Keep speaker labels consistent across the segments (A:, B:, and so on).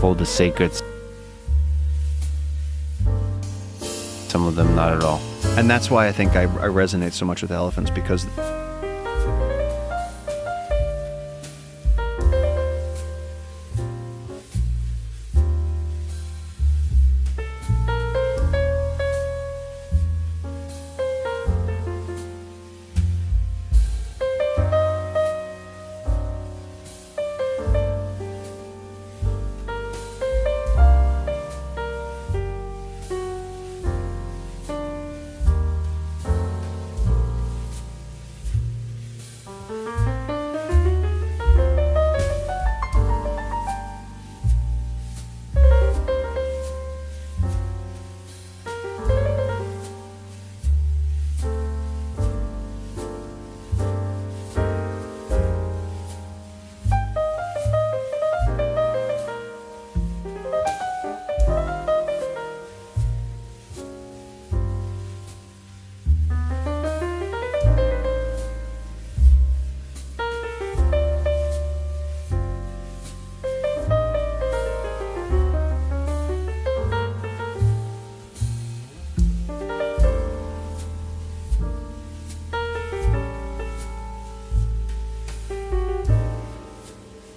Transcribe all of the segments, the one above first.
A: hold the sacred. Some of them not at all.
B: And that's why I think I resonate so much with elephants, because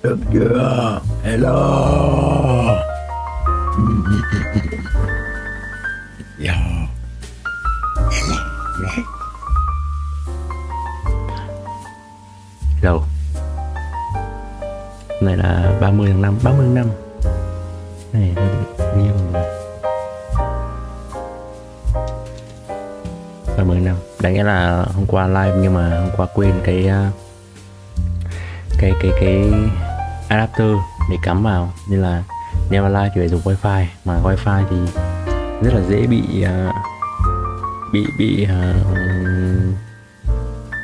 C: Được chưa? Hello. Yo. Hello. Hôm nay là 30 tháng 5. 30 tháng 5 này hơi bị nhiều rồi. 30 tháng 5. Đáng nghĩa là hôm qua live nhưng mà hôm qua quên cái adapter để cắm vào, nên là nếu mà live thì phải dùng wifi, mà wifi thì rất là dễ bị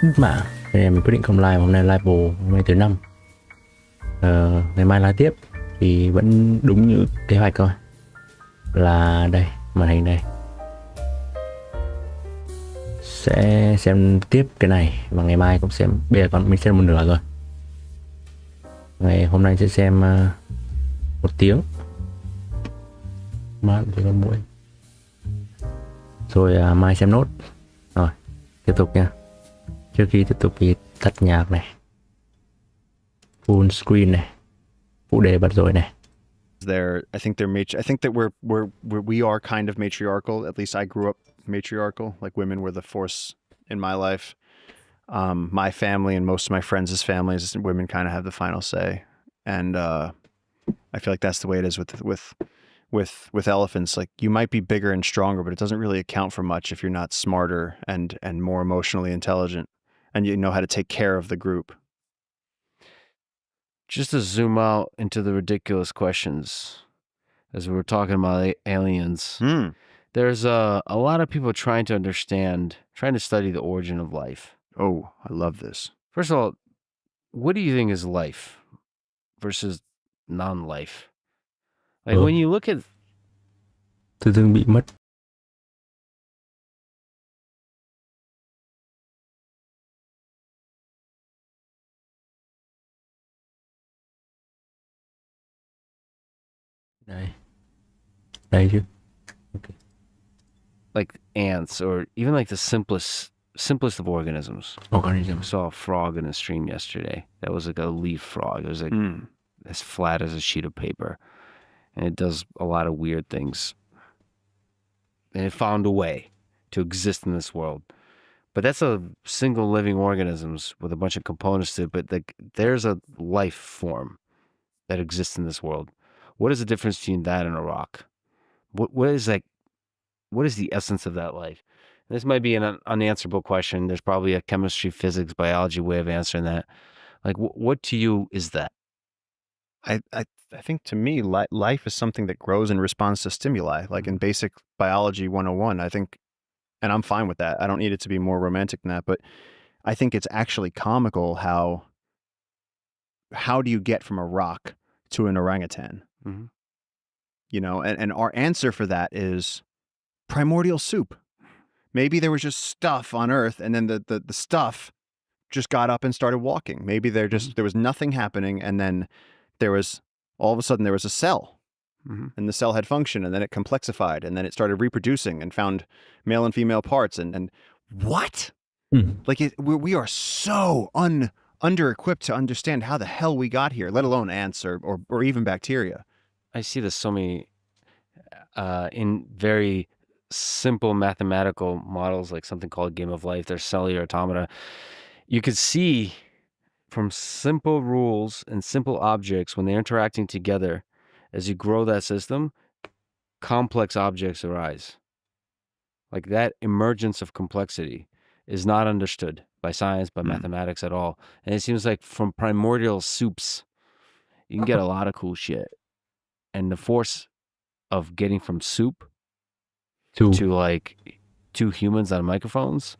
C: đứt mạng, nên mình quyết định không live. Hôm nay live bồ, hôm nay thứ 5, ngày mai live tiếp thì vẫn đúng như kế hoạch thôi, là đây màn hình đây, sẽ xem tiếp cái này và ngày mai cũng xem. Bây giờ còn mình xem một nửa rồi. Ngày hôm nay sẽ xem 1 tiếng mát thì con muỗi, rồi mai xem nốt. Rồi tiếp tục nha. Trước khi tiếp tục thì tắt nhạc này, full screen này, phụ đề bật rồi này.
B: I think that we are kind of matriarchal. At least I grew up matriarchal. Like, women were the force in my life. My family and most of my friends' families, women kind of have the final say, and I feel like that's the way it is with elephants. Like, you might be bigger and stronger, but it doesn't really account for much if you're not smarter and more emotionally intelligent, and you know how to take care of the group.
A: Just to zoom out into the ridiculous questions, as we were talking about aliens, there's a lot of people trying to study the origin of life.
B: Oh, I love this.
A: First of all, what do you think is life versus non-life? Like, when you look at...
C: Tự dưng bị mất. Đây chứ. Okay.
A: Like ants, or even like the simplest of organisms. I saw a frog in a stream yesterday. That was like a leaf frog. It was like as flat as a sheet of paper, and it does a lot of weird things. And it found a way to exist in this world. But that's a single living organisms with a bunch of components to it. But like, there's a life form that exists in this world. What is the difference between that and a rock? What is the essence of that life? This might be an unanswerable question. There's probably a chemistry, physics, biology way of answering that. Like, what to you is that?
B: I think, to me, life is something that grows in response to stimuli, like in basic biology 101. I think, and I'm fine with that. I don't need it to be more romantic than that, but I think it's actually comical how do you get from a rock to an orangutan?
A: Mm-hmm.
B: You know, and our answer for that is primordial soup. Maybe there was just stuff on Earth, and then the stuff just got up and started walking. Maybe there was nothing happening, and then all of a sudden there was a cell, and the cell had function, and then it complexified, and then it started reproducing and found male and female parts. And what? Like we are so under-equipped to understand how the hell we got here, let alone ants or even bacteria.
A: I see this so many in very simple mathematical models, like something called Game of Life. There's cellular automata. You could see from simple rules and simple objects, when they're interacting together, as you grow that system, complex objects arise. Like that emergence of complexity is not understood by science, by mathematics at all. And it seems like from primordial soups, you can get a lot of cool shit. And the force of getting from soup to like 2 humans on microphones,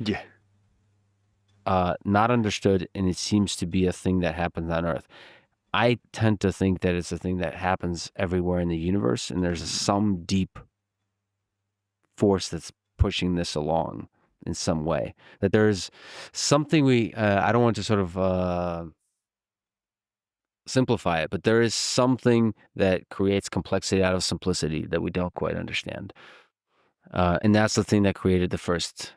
A: not understood, and it seems to be a thing that happens on Earth. I tend to think that it's a thing that happens everywhere in the universe, and there's some deep force that's pushing this along in some way. That there's something I don't want to sort of simplify it, but there is something that creates complexity out of simplicity that we don't quite understand. And that's the thing that created the first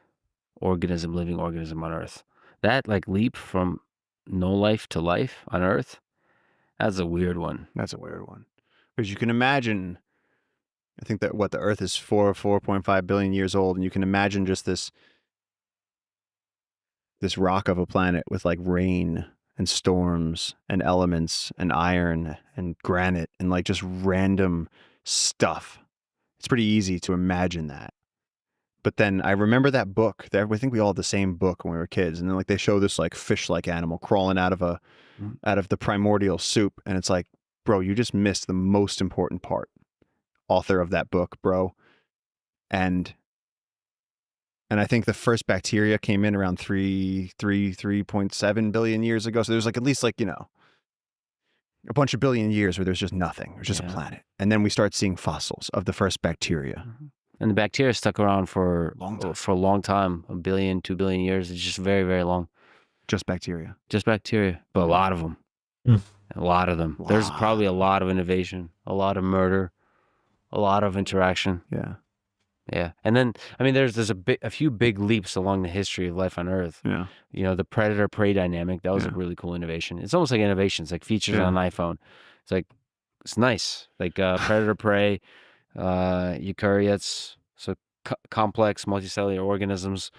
A: living organism on Earth. That like leap from no life to life on Earth, that's a weird one.
B: That's a weird one. Because you can imagine, I think that the Earth is 4.5 billion years old, and you can imagine just this rock of a planet with like rain and storms and elements and iron and granite and like just random stuff. It's pretty easy to imagine that. But then I remember that book. I think we all had the same book when we were kids, and then like they show this like fish-like animal crawling out of the primordial soup, and it's like, bro, you just missed the most important part. Author of that book, bro. And I think the first bacteria came in around 3.7 billion years ago. So there's like at least like, a bunch of billion years where there's just nothing. There's just a planet. And then we start seeing fossils of the first bacteria.
A: And the bacteria stuck around for a long time, 1 billion, 2 billion years. It's just very, very long.
B: Just bacteria.
A: But a lot of them. A lot of them. There's probably a lot of innovation, a lot of murder, a lot of interaction. Yeah. And then, I mean, there's a few big leaps along the history of life on Earth.
B: Yeah.
A: The predator-prey dynamic, that was a really cool innovation. It's almost like innovation. It's like features on an iPhone. It's like, it's nice. Like predator-prey, eukaryotes, so complex multicellular organisms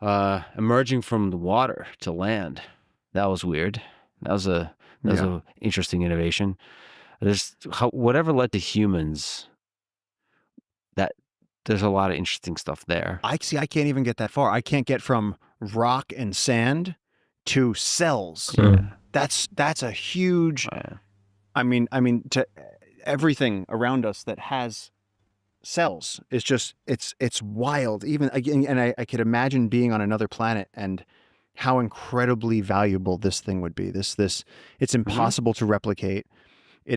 A: emerging from the water to land. That was weird. That was a interesting innovation. Whatever led to humans, there's a lot of interesting stuff there.
B: I can't even get that far. I can't get from rock and sand to cells. That's a huge. I mean, to everything around us that has cells is just it's wild. Even again, and I could imagine being on another planet and how incredibly valuable this thing would be. It's impossible to replicate.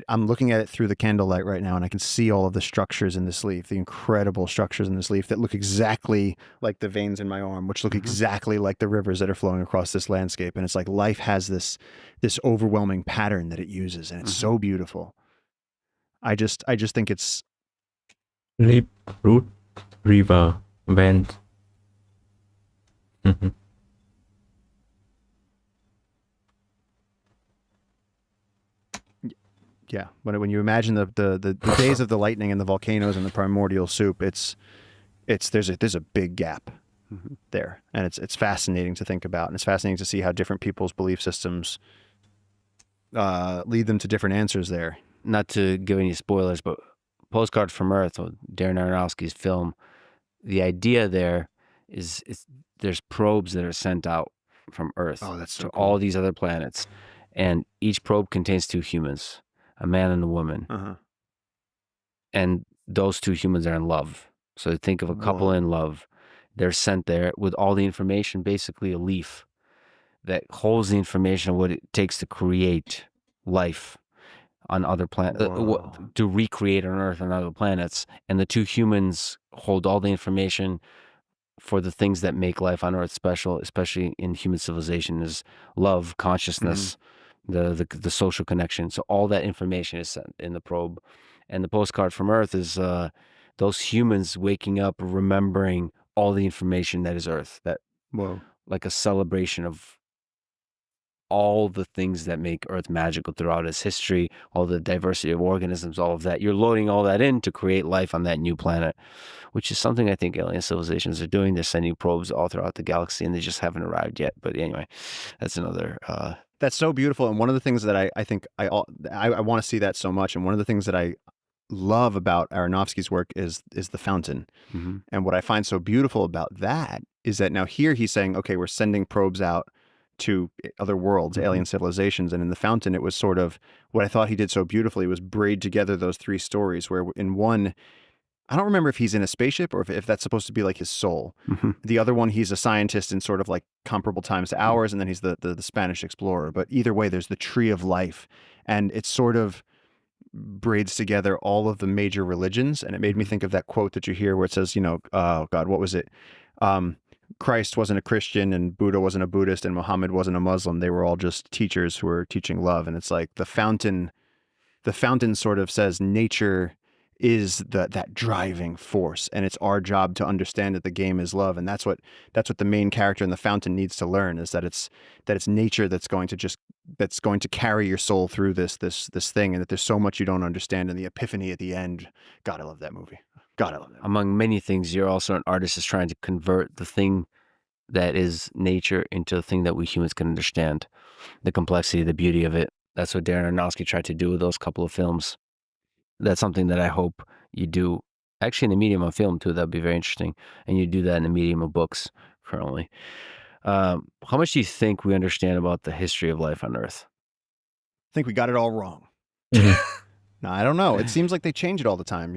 B: I'm looking at it through the candlelight right now, and I can see all of the structures in this leaf, the incredible structures in this leaf that look exactly like the veins in my arm, which look exactly like the rivers that are flowing across this landscape. And it's like life has this overwhelming pattern that it uses, and it's so beautiful. I just think it's
C: leaf, root, river, veins.
B: Yeah, when you imagine the days of the lightning and the volcanoes and the primordial soup, there's a big gap there, and it's fascinating to think about, and it's fascinating to see how different people's belief systems lead them to different answers there.
A: Not to give any spoilers, but Postcard from Earth, Darren Aronofsky's film, the idea there is there's probes that are sent out from Earth to all these other planets, and each probe contains 2 humans. A man and a woman. And those 2 humans are in love. So think of a couple in love. They're sent there with all the information, basically a leaf that holds the information of what it takes to create life on other planets, to recreate on Earth and other planets. And the 2 humans hold all the information for the things that make life on Earth special, especially in human civilization, is love, consciousness, the social connection. So all that information is sent in the probe, And the postcard from Earth is those humans waking up, remembering all the information that is Earth. That like a celebration of all the things that make Earth magical throughout its history, all the diversity of organisms, all of that. You're loading all that in to create life on that new planet, which is something I think alien civilizations are doing. They're sending probes all throughout the galaxy, and they just haven't arrived yet. But anyway, that's another...
B: That's so beautiful. And one of the things that I think I want to see that so much. And one of the things that I love about Aronofsky's work is the fountain.
A: Mm-hmm.
B: And what I find so beautiful about that is that now here he's saying, okay, we're sending probes out to other worlds,
A: Mm-hmm.
B: alien civilizations. And in the fountain, it was sort of what I thought he did so beautifully was braid together those three stories where in one, I don't remember if he's in a spaceship or if that's supposed to be like his soul.
A: Mm-hmm.
B: The other one, he's a scientist in sort of like comparable times to ours, and then he's the Spanish explorer. But either way, there's the tree of life, and it sort of braids together all of the major religions. And it made me think of that quote that you hear where it says, oh God, what was it? Christ wasn't a Christian, and Buddha wasn't a Buddhist, and Muhammad wasn't a Muslim. They were all just teachers who were teaching love. And it's like the fountain sort of says nature is that driving force, and it's our job to understand that the game is love. And that's what the main character in the fountain needs to learn, is that it's nature that's going to carry your soul through this thing, and that there's so much you don't understand, and the epiphany at the end. God, I love that movie. God, I love that movie.
A: Among many things, you're also an artist is trying to convert the thing that is nature into a thing that we humans can understand, the complexity, the beauty of it. That's what Darren Aronofsky tried to do with those couple of films. That's something that I hope you do, actually in the medium of film too. That'd be very interesting. And you do that in the medium of books currently. How much do you think we understand about the history of life on Earth?
B: I think we got it all wrong.
C: Mhm.
B: No, I don't know. It seems like they change it all the time.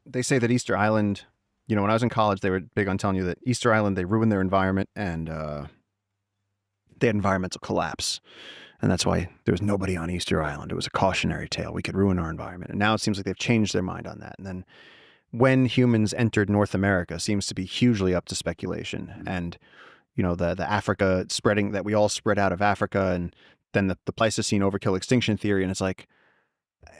B: They say that Easter Island, when I was in college, they were big on telling you that Easter Island, they ruined their environment, and they had environmental collapse. And that's why there was nobody on Easter Island. It was a cautionary tale. We could ruin our environment. And now it seems like they've changed their mind on that. And then when humans entered North America seems to be hugely up to speculation.
A: Mm-hmm.
B: And, the Africa spreading, that we all spread out of Africa, and then the Pleistocene overkill extinction theory. And it's like,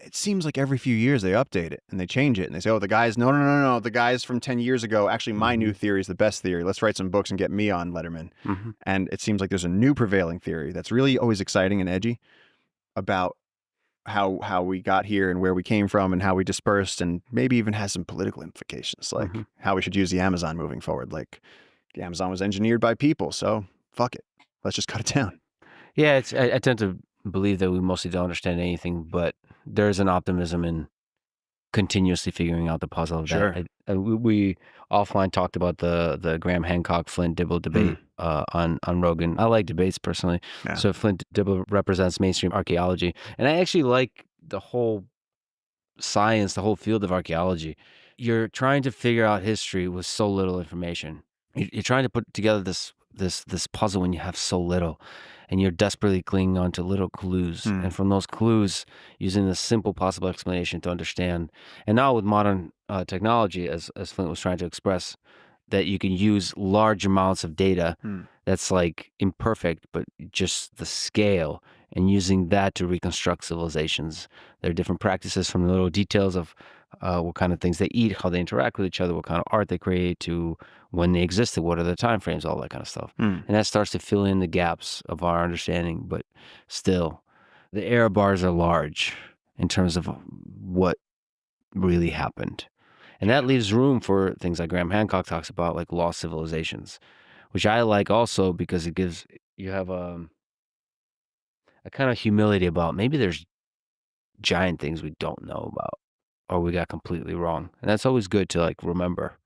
B: it seems like every few years they update it and they change it. And they say, oh, the guys, no. The guys from 10 years ago, actually, my new theory is the best theory. Let's write some books and get me on Letterman.
A: Mm-hmm.
B: And it seems like there's a new prevailing theory that's really always exciting and edgy about how we got here and where we came from and how we dispersed, and maybe even has some political implications, like how we should use the Amazon moving forward. Like the Amazon was engineered by people, so fuck it. Let's just cut it down.
A: Yeah, I tend to believe that we mostly don't understand anything, but there's an optimism in continuously figuring out the puzzle of that. We offline talked about the Graham Hancock Flint Dibble debate on Rogan. I like debates personally. Yeah. So Flint Dibble represents mainstream archaeology, and I actually like the whole science, the whole field of archaeology. You're trying to figure out history with so little information. You're trying to put together this puzzle when you have so little, and you're desperately clinging on to little clues. And from those clues, using the simple possible explanation to understand. And now with modern technology, as Flint was trying to express, that you can use large amounts of data that's like imperfect, but just the scale, and using that to reconstruct civilizations. There are different practices, from the little details of what kind of things they eat, how they interact with each other, what kind of art they create, to when they existed, what are the time frames, all that kind of stuff. And that starts to fill in the gaps of our understanding. But still, the error bars are large in terms of what really happened. And that leaves room for things like Graham Hancock talks about, like lost civilizations, which I like also because it gives you have a kind of humility about maybe there's giant things we don't know about, or we got completely wrong. And that's always good to like remember.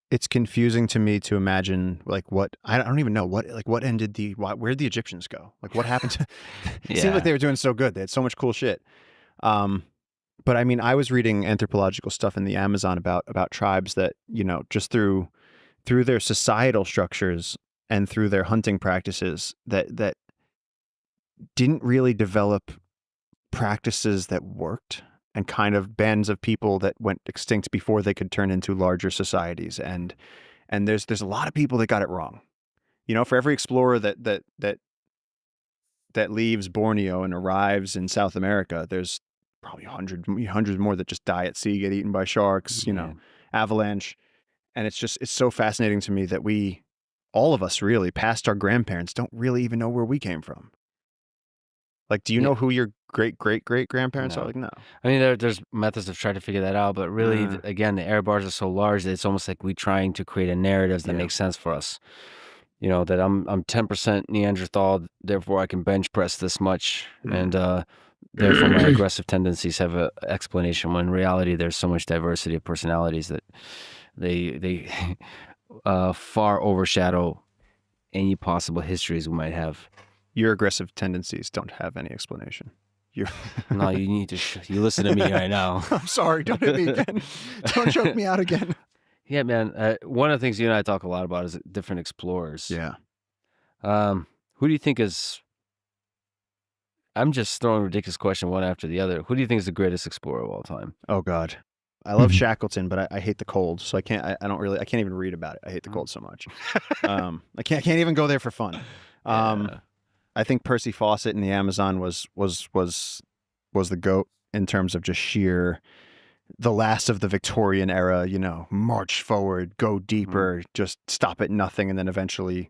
B: It's confusing to me to imagine like what, I don't even know what ended where'd the Egyptians go? Like what happened to, it seemed like they were doing so good. They had so much cool shit. But I mean, I was reading anthropological stuff in the Amazon about tribes that, just through their societal structures and through their hunting practices that didn't really develop practices that worked, and kind of bands of people that went extinct before they could turn into larger societies. And there's a lot of people that got it wrong. For every explorer that leaves Borneo and arrives in South America, there's probably hundreds more that just die at sea, get eaten by sharks, avalanche. And it's so fascinating to me that all of us really, past our grandparents, don't really even know where we came from. Like, do you know who your great-great-great-grandparents are? Like, no.
A: I mean, there's methods of trying to figure that out, but really, again, the error bars are so large that it's almost like we trying to create a narrative that makes sense for us. That I'm 10% Neanderthal, therefore I can bench press this much, and therefore my aggressive tendencies have an explanation, when in reality there's so much diversity of personalities that they far overshadow any possible histories we might have.
B: Your aggressive tendencies don't have any explanation.
A: No, you need to you listen to me right now.
B: I'm sorry, don't hit me again. Don't choke me out again.
A: Yeah, man. One of the things you and I talk a lot about is different explorers.
B: Yeah.
A: Who do you think is... I'm just throwing a ridiculous question one after the other. Who do you think is the greatest explorer of all time?
B: Oh, God. I love Shackleton, but I hate the cold, so I can't even read about it. I hate the cold so much. I can't even go there for fun. I think Percy Fawcett in the Amazon was the GOAT in terms of just sheer, the last of the Victorian era, march forward, go deeper, just stop at nothing, and then eventually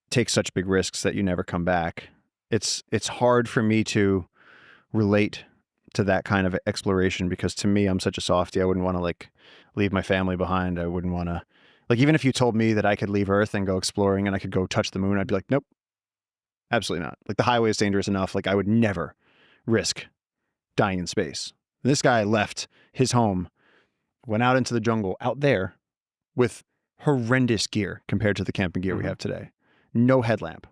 B: take such big risks that you never come back. It's hard for me to relate to that kind of exploration, because to me, I'm such a softie. I wouldn't want to leave my family behind. I wouldn't want to, even if you told me that I could leave Earth and go exploring and I could go touch the moon, I'd be like, nope. Absolutely not. The highway is dangerous enough. I would never risk dying in space. This guy left his home, went out into the jungle out there with horrendous gear compared to the camping gear we have today. No headlamp.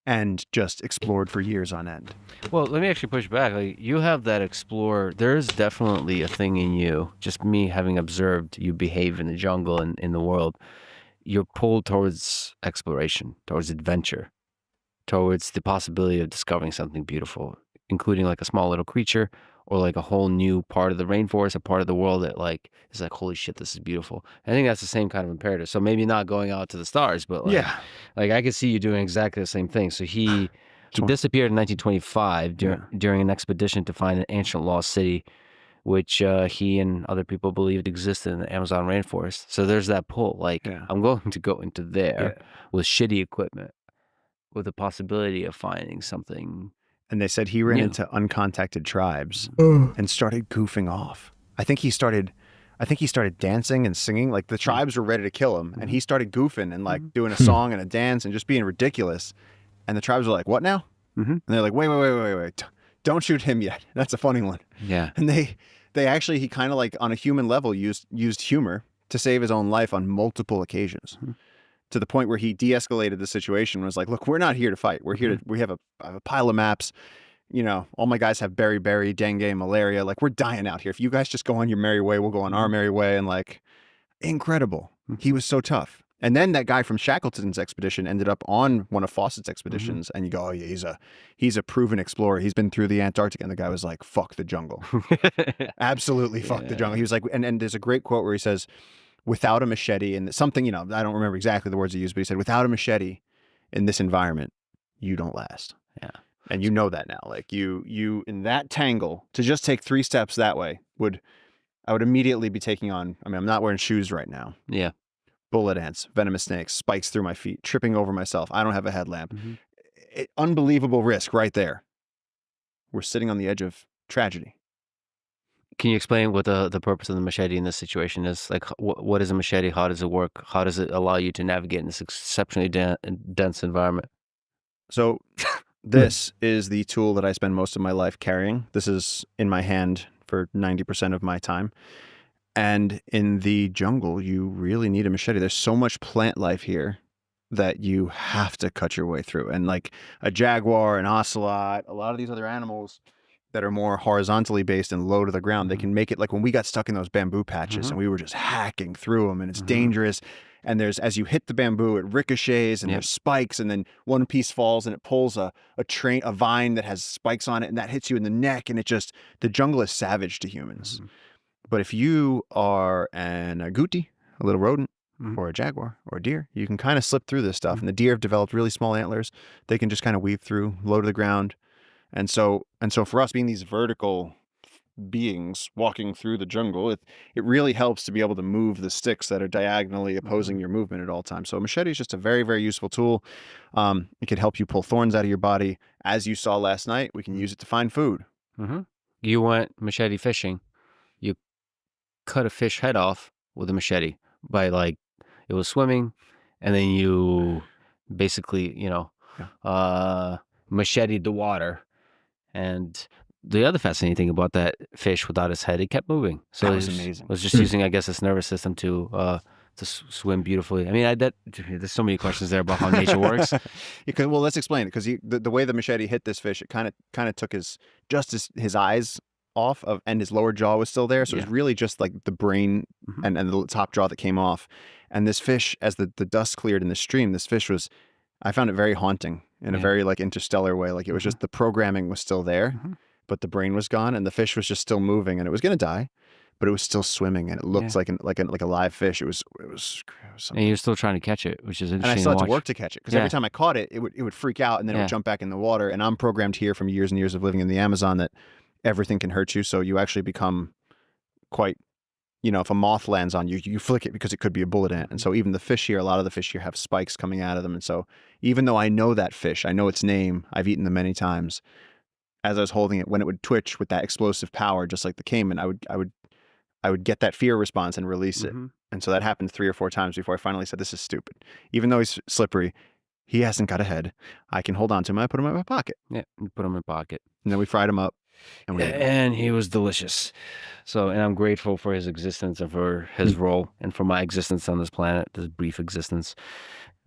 B: And just explored for years on end.
A: Well, let me actually push back. You have that explorer. There is definitely a thing in you, just me having observed you behave in the jungle and in the world. You're pulled towards exploration, towards adventure, towards the possibility of discovering something beautiful, including a small little creature or a whole new part of the rainforest, a part of the world that is holy shit, this is beautiful. I think that's the same kind of imperative. So maybe not going out to the stars, but I could see you doing exactly the same thing. So he disappeared in 1925 during an expedition to find an ancient lost city, which he and other people believed existed in the Amazon rainforest. So there's that pull. I'm going to go into there with shitty equipment, with the possibility of finding something.
B: And they said he ran into uncontacted tribes and started goofing off. I think he started dancing and singing. The tribes were ready to kill him, and he started goofing and doing a song and a dance and just being ridiculous. And the tribes were like, "What now?" And they're like, "Wait! Don't shoot him yet. That's a funny one."
A: Yeah.
B: And he kind of on a human level used humor to save his own life on multiple occasions. To the point where he de-escalated the situation and was like, "Look, we're not here to fight. We're here we have a pile of maps. All my guys have beriberi, dengue, malaria. We're dying out here. If you guys just go on your merry way, we'll go on our merry way." And incredible. He was so tough. And then that guy from Shackleton's expedition ended up on one of Fawcett's expeditions. And you go, "Oh yeah, he's a proven explorer. He's been through the Antarctic." And the guy was like, "Fuck the jungle." Absolutely fuck the jungle. He was like, and there's a great quote where he says, "Without a machete," and something, I don't remember exactly the words he used, but he said, "Without a machete in this environment, you don't last."
A: Yeah.
B: And you know that now. You in that tangle, to just take 3 steps that way I would immediately be taking on, I'm not wearing shoes right now.
A: Yeah.
B: Bullet ants, venomous snakes, spikes through my feet, tripping over myself. I don't have a headlamp. Unbelievable risk right there. We're sitting on the edge of tragedy.
A: Can you explain what the purpose of the machete in this situation is? What is a machete? How does it work? How does it allow you to navigate in this exceptionally dense environment?
B: So this is the tool that I spend most of my life carrying. This is in my hand for 90% of my time. And in the jungle, you really need a machete. There's so much plant life here that you have to cut your way through. And a jaguar, an ocelot, a lot of these other animals that are more horizontally based and low to the ground, they can make it when we got stuck in those bamboo patches and we were just hacking through them, and it's dangerous. And as you hit the bamboo, it ricochets and there's spikes, and then one piece falls and it pulls a vine that has spikes on it, and that hits you in the neck. And the jungle is savage to humans. But if you are an agouti, a little rodent, or a jaguar or a deer, you can kind of slip through this stuff. And the deer have developed really small antlers. They can just kind of weave through, low to the ground. And so for us being these vertical beings walking through the jungle, it really helps to be able to move the sticks that are diagonally opposing your movement at all times. So a machete is just a very, very useful tool. It can help you pull thorns out of your body. As you saw last night, we can use it to find food.
A: You went machete fishing. You cut a fish head off with a machete by it was swimming, and then you basically, macheted the water. And the other fascinating thing about that fish without its head, it kept moving. So
B: that was amazing.
A: It was just using, I guess, its nervous system to swim beautifully. I mean, there's so many questions there about how nature works.
B: Well, let's explain it, because the way the machete hit this fish, it kind of took his eyes off of, and his lower jaw was still there. So it was really just like the brain and the top jaw that came off. And this fish, as the dust cleared in the stream, this fish was, I found it very haunting in a very interstellar way. Like it was just, the programming was still there, but the brain was gone, and the fish was just still moving, and it was going to die, but it was still swimming, and it looked like a live fish. It was
A: and you're still trying to catch it, which is interesting.
B: And I still had to work to catch it, because every time I caught it, it would freak out, and then it would jump back in the water. And I'm programmed here from years and years of living in the Amazon that everything can hurt you. So you actually become quite, if a moth lands on you, you flick it because it could be a bullet ant. And so even the fish here, a lot of the fish here have spikes coming out of them. And so even though I know that fish, I know its name, I've eaten them many times, as I was holding it, when it would twitch with that explosive power, just like the caiman, I would get that fear response and release it. And so that happened 3 or 4 times before I finally said, this is stupid. Even though he's slippery, he hasn't got a head. I can hold on to him. I put him in my pocket.
A: Yeah, you put him in my pocket.
B: And then we fried him up.
A: And he was delicious. So, and I'm grateful for his existence and for his role and for my existence on this planet, this brief existence,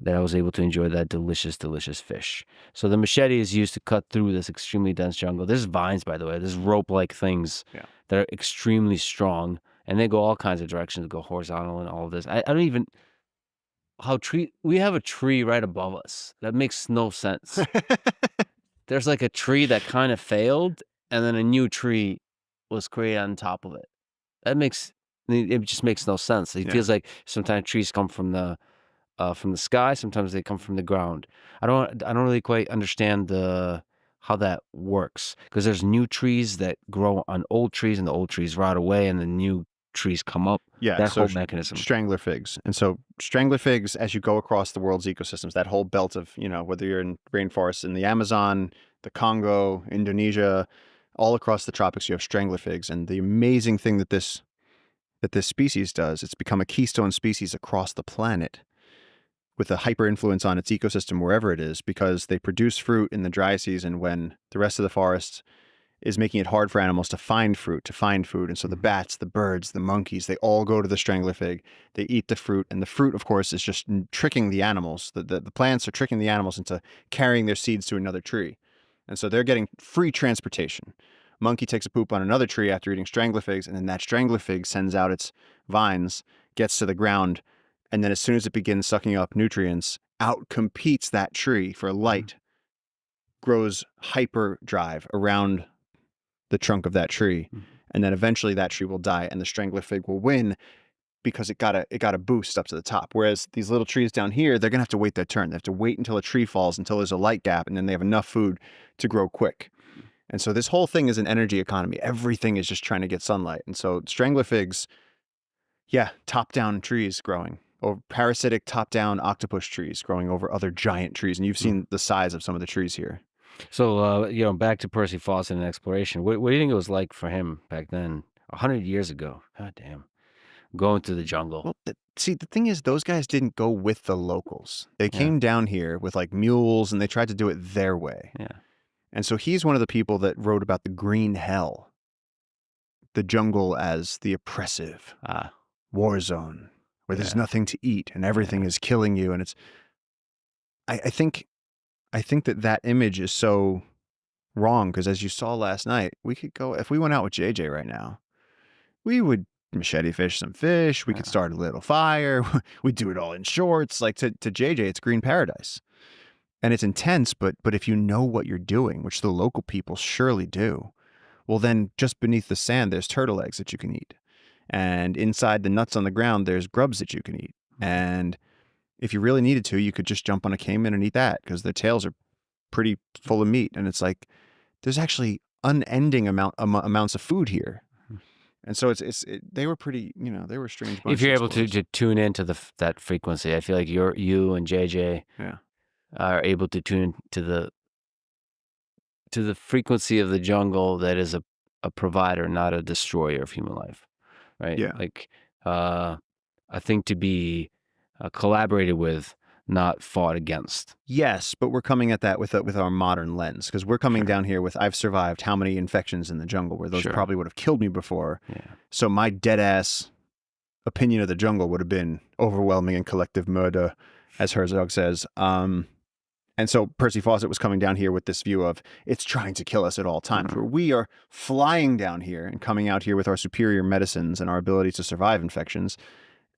A: that I was able to enjoy that delicious, delicious fish. So the machete is used to cut through this extremely dense jungle. There's vines, by the way. There's rope-like things that are extremely strong, and they go all kinds of directions, go horizontal and all of this. I don't even... we have a tree right above us. That makes no sense. There's like a tree that kind of failed, and then a new tree was created on top of it. It just makes no sense. It feels like sometimes trees come from the sky, sometimes they come from the ground. I don't really quite understand how that works, because there's new trees that grow on old trees, and the old trees rot away, and the new trees come up.
B: Yeah,
A: that whole mechanism.
B: Strangler figs. And so strangler figs, as you go across the world's ecosystems, that whole belt of, whether you're in rainforests in the Amazon, the Congo, Indonesia, all across the tropics, you have strangler figs. And the amazing thing that this species does, it's become a keystone species across the planet, with a hyper influence on its ecosystem wherever it is, because they produce fruit in the dry season when the rest of the forest is making it hard for animals to find fruit, to find food. And so the bats, the birds, the monkeys, they all go to the strangler fig. They eat the fruit. And the fruit, of course, is just tricking the animals. The plants are tricking the animals into carrying their seeds to another tree. And so they're getting free transportation. Monkey takes a poop on another tree after eating strangler figs, and then that strangler fig sends out its vines, gets to the ground, and then as soon as it begins sucking up nutrients, out-competes that tree for light, grows hyperdrive around the trunk of that tree, and then eventually that tree will die, and the strangler fig will win because it got a boost up to the top. Whereas these little trees down here, they're gonna have to wait their turn. They have to wait until a tree falls, until there's a light gap, and then they have enough food to grow quick. And so this whole thing is an energy economy. Everything is just trying to get sunlight. And so strangler figs, top-down trees growing, or parasitic top-down octopus trees growing over other giant trees. And you've seen the size of some of the trees here.
A: So, back to Percy Fawcett and exploration. What do you think it was like for him back then, 100 years ago? God damn. Going through the jungle.
B: Well, the thing is, those guys didn't go with the locals. They came down here with like mules, and they tried to do it their way.
A: Yeah.
B: And so he's one of the people that wrote about the green hell, the jungle as the oppressive war zone, where there's nothing to eat and everything is killing you. And it's, I think that image is so wrong, because as you saw last night, we could go, if we went out with JJ right now, we would machete fish some fish. We could start a little fire. We'd do it all in shorts. Like to JJ, it's green paradise. And it's intense, but if you know what you're doing, which the local people surely do, well, then just beneath the sand, there's turtle eggs that you can eat. And inside the nuts on the ground, there's grubs that you can eat. And if you really needed to, you could just jump on a caiman and eat that, because their tails are pretty full of meat. And it's like, there's actually unending amounts of food here. And so they were pretty, they were strange bunch.
A: If you're able to tune into that frequency, I feel like you and JJ are able to tune into the frequency of the jungle that is a provider, not a destroyer of human life, right?
B: Yeah.
A: Like, I think to be collaborated with, not fought against.
B: Yes, but we're coming at that with our modern lens, because we're coming down here with, I've survived how many infections in the jungle where those probably would have killed me before.
A: Yeah.
B: So my dead ass opinion of the jungle would have been overwhelming and collective murder, as Herzog says. And so Percy Fawcett was coming down here with this view of it's trying to kill us at all times, where we are flying down here and coming out here with our superior medicines and our ability to survive infections.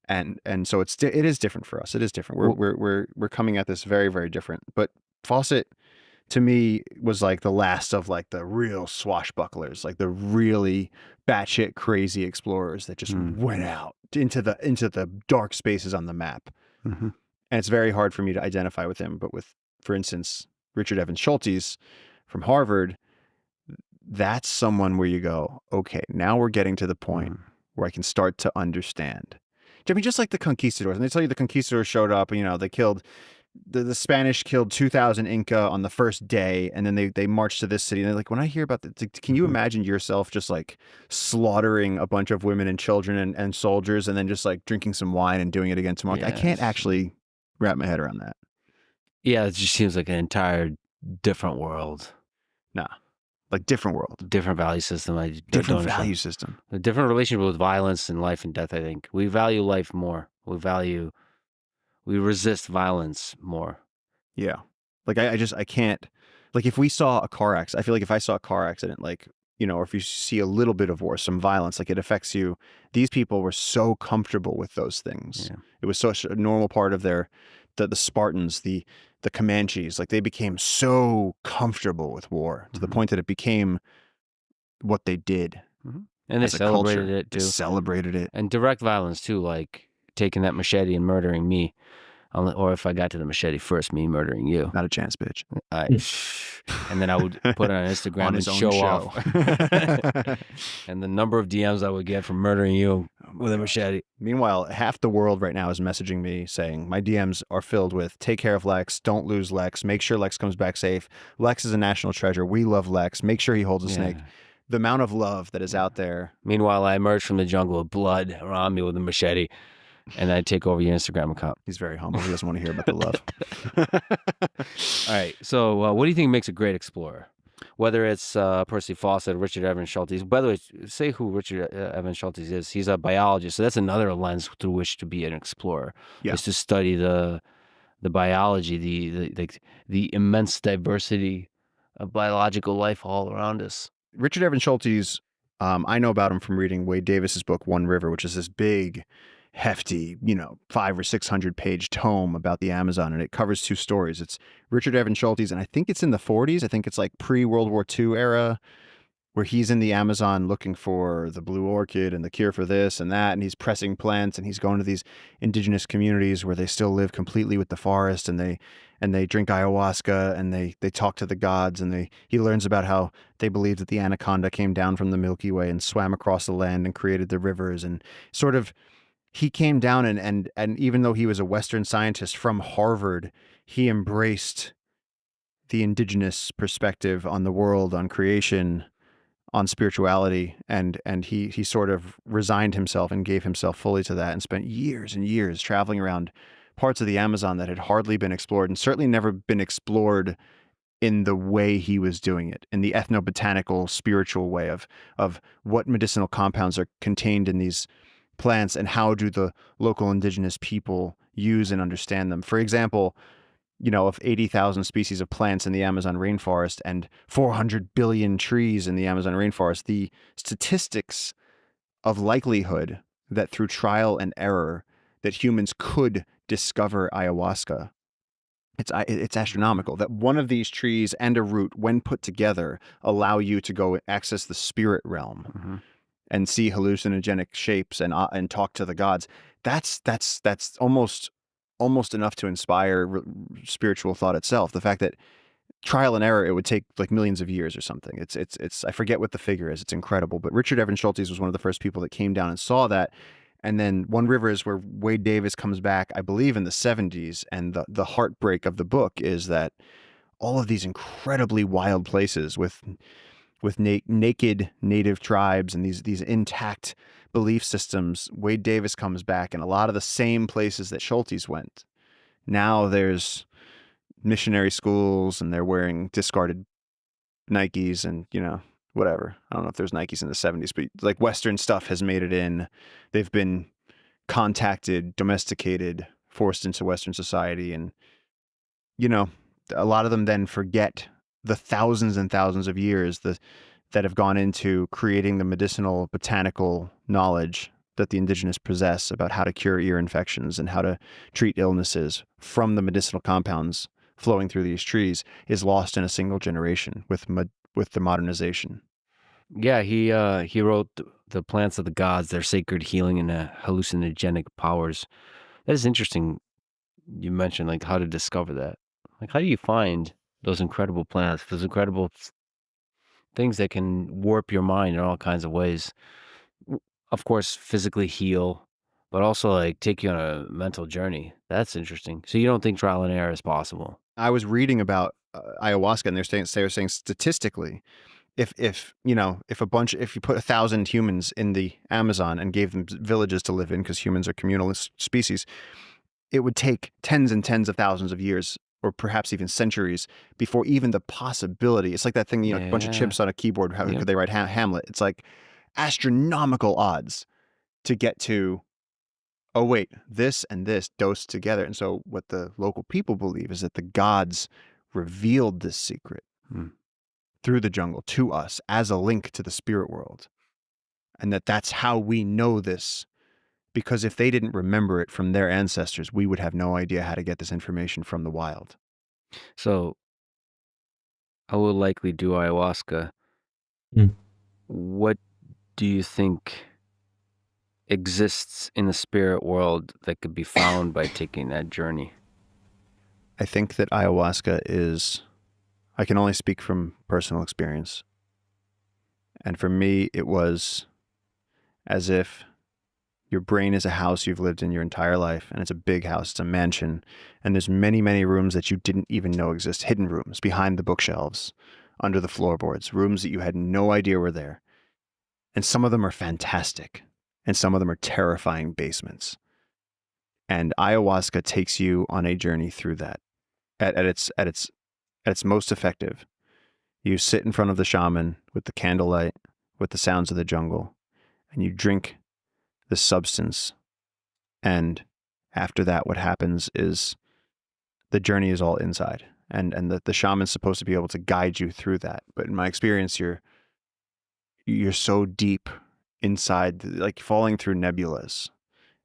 B: And so it is different for us. It is different. We're coming at this very, very different. But Fawcett, to me, was like the last of like the real swashbucklers, like the really batshit crazy explorers that just went out into the dark spaces on the map.
A: Mm-hmm.
B: And it's very hard for me to identify with him. But with, for instance, Richard Evans Schultes from Harvard, that's someone where you go, okay, now we're getting to the point where I can start to understand. I mean, just like the conquistadors, and they tell you the conquistadors showed up, and they killed, the Spanish killed 2,000 Inca on the first day, and then they marched to this city. And they're like, when I hear about that, can you imagine yourself just like slaughtering a bunch of women and children and soldiers, and then just like drinking some wine and doing it again tomorrow? Yes. I can't actually wrap my head around that.
A: Yeah, it just seems like an entire different world.
B: Nah. Like different world,
A: different value system.
B: Different value system.
A: A different relationship with violence and life and death. I think we value life more. We resist violence more.
B: Yeah, like I can't. Like if we saw a car accident, I feel like if I saw a car accident, like or if you see a little bit of war, some violence, like it affects you. These people were so comfortable with those things. Yeah. It was such a normal part of the Spartans, the Comanches, like they became so comfortable with war to the point that it became what they did.
A: Mm-hmm. And they celebrated it too.
B: They celebrated it.
A: And direct violence too, like taking that machete and murdering me. Or if I got to the machete first, me murdering you.
B: Not a chance, bitch.
A: And then I would put it on Instagram and show off. And the number of DMs I would get from murdering you with a machete.
B: Meanwhile, half the world right now is messaging me saying, my DMs are filled with, take care of Lex, don't lose Lex, make sure Lex comes back safe. Lex is a national treasure. We love Lex. Make sure he holds a snake. The amount of love that is out there.
A: Meanwhile, I emerged from the jungle with blood around me with a machete. And I take over your Instagram account.
B: He's very humble. He doesn't want to hear about the love.
A: All right. So what do you think makes a great explorer? Whether it's Percy Fawcett or Richard Evans Schultes. By the way, say who Richard Evans Schultes is. He's a biologist. So that's another lens through which to be an explorer. Yeah. Is to study the biology, the immense diversity of biological life all around us.
B: Richard Evans Schultes, I know about him from reading Wade Davis's book, One River, which is this big, hefty, 500 or 600 page tome about the Amazon, and it covers two stories. It's Richard Evans Schultes, and I think it's in the 40s. I think it's like pre-World War II era, where he's in the Amazon looking for the blue orchid and the cure for this and that, and he's pressing plants, and he's going to these indigenous communities where they still live completely with the forest, and they drink ayahuasca, and they talk to the gods, and he learns about how they believe that the anaconda came down from the Milky Way and swam across the land and created the rivers, and sort of he came down and even though he was a Western scientist from Harvard, he embraced the indigenous perspective on the world, on creation, on spirituality, and he sort of resigned himself and gave himself fully to that, and spent years and years traveling around parts of the Amazon that had hardly been explored, and certainly never been explored in the way he was doing it, in the ethnobotanical, spiritual way of what medicinal compounds are contained in these plants, and how do the local indigenous people use and understand them. For example, of 80,000 species of plants in the Amazon rainforest and 400 billion trees in the Amazon rainforest, the statistics of likelihood that through trial and error that humans could discover ayahuasca, it's astronomical. That one of these trees and a root, when put together, allow you to go access the spirit realm and see hallucinogenic shapes and talk to the gods. That's almost enough to inspire spiritual thought itself. The fact that trial and error, it would take like millions of years or something. It's I forget what the figure is. It's incredible. But Richard Evans Schultes was one of the first people that came down and saw that. And then One River is where Wade Davis comes back, I believe, in the 70s. And the heartbreak of the book is that all of these incredibly wild places with naked native tribes and these intact belief systems, Wade Davis comes back, and a lot of the same places that Schultes went. Now there's missionary schools, and they're wearing discarded Nikes and, whatever. I don't know if there's Nikes in the 70s, but like Western stuff has made it in. They've been contacted, domesticated, forced into Western society. And, a lot of them then forget the thousands and thousands of years that have gone into creating the medicinal, botanical knowledge that the indigenous possess about how to cure ear infections and how to treat illnesses from the medicinal compounds flowing through these trees is lost in a single generation with the modernization.
A: Yeah, he wrote The Plants of the Gods, Their Sacred Healing and Hallucinogenic Powers. That is interesting. You mentioned like how to discover that. Like, how do you find those incredible plants, those incredible things that can warp your mind in all kinds of ways? Of course, physically heal, but also like take you on a mental journey. That's interesting. So you don't think trial and error is possible?
B: I was reading about ayahuasca, and they were saying statistically, if you put 1,000 humans in the Amazon and gave them villages to live in, because humans are communal species, it would take tens and tens of thousands of years, or perhaps even centuries, before even the possibility. It's like that thing, a bunch of chimps on a keyboard. How could they write Hamlet? It's like astronomical odds to get to, oh wait, this and this dosed together. And so what the local people believe is that the gods revealed this secret through the jungle to us as a link to the spirit world. And that's how we know this, because if they didn't remember it from their ancestors, we would have no idea how to get this information from the wild.
A: So I will likely do ayahuasca. What do you think exists in the spirit world that could be found by taking that journey?
B: I think that ayahuasca is, I can only speak from personal experience. And for me, it was as if your brain is a house you've lived in your entire life, and it's a big house, it's a mansion, and there's many, many rooms that you didn't even know exist, hidden rooms behind the bookshelves, under the floorboards, rooms that you had no idea were there. And some of them are fantastic, and some of them are terrifying basements. And ayahuasca takes you on a journey through that. At its most effective, you sit in front of the shaman with the candlelight, with the sounds of the jungle, and you drink the substance. And after that, what happens is the journey is all inside, and the shaman's supposed to be able to guide you through that. But in my experience, you're so deep inside, like falling through nebulas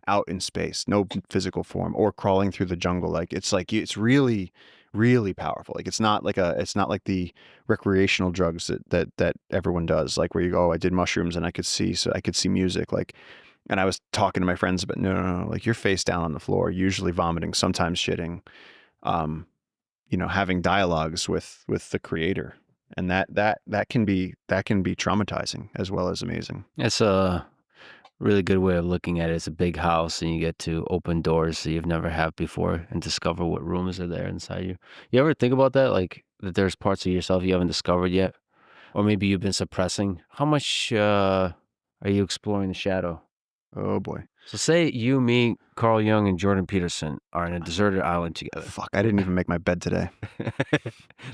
B: out in space, no physical form, or crawling through the jungle. It's really, really powerful. Like it's not like the recreational drugs that everyone does, like where you go, oh, I did mushrooms and I could see music. And I was talking to my friends, but no, like you're face down on the floor, usually vomiting, sometimes shitting, having dialogues with the creator. And that can be traumatizing as well as amazing.
A: That's a really good way of looking at it. It's a big house, and you get to open doors that you've never had before and discover what rooms are there inside you. You ever think about that? Like that there's parts of yourself you haven't discovered yet? Or maybe you've been suppressing? How much are you exploring the shadow?
B: Oh boy.
A: So say you, me, Carl Jung, and Jordan Peterson are in a deserted island together.
B: Fuck, I didn't even make my bed today.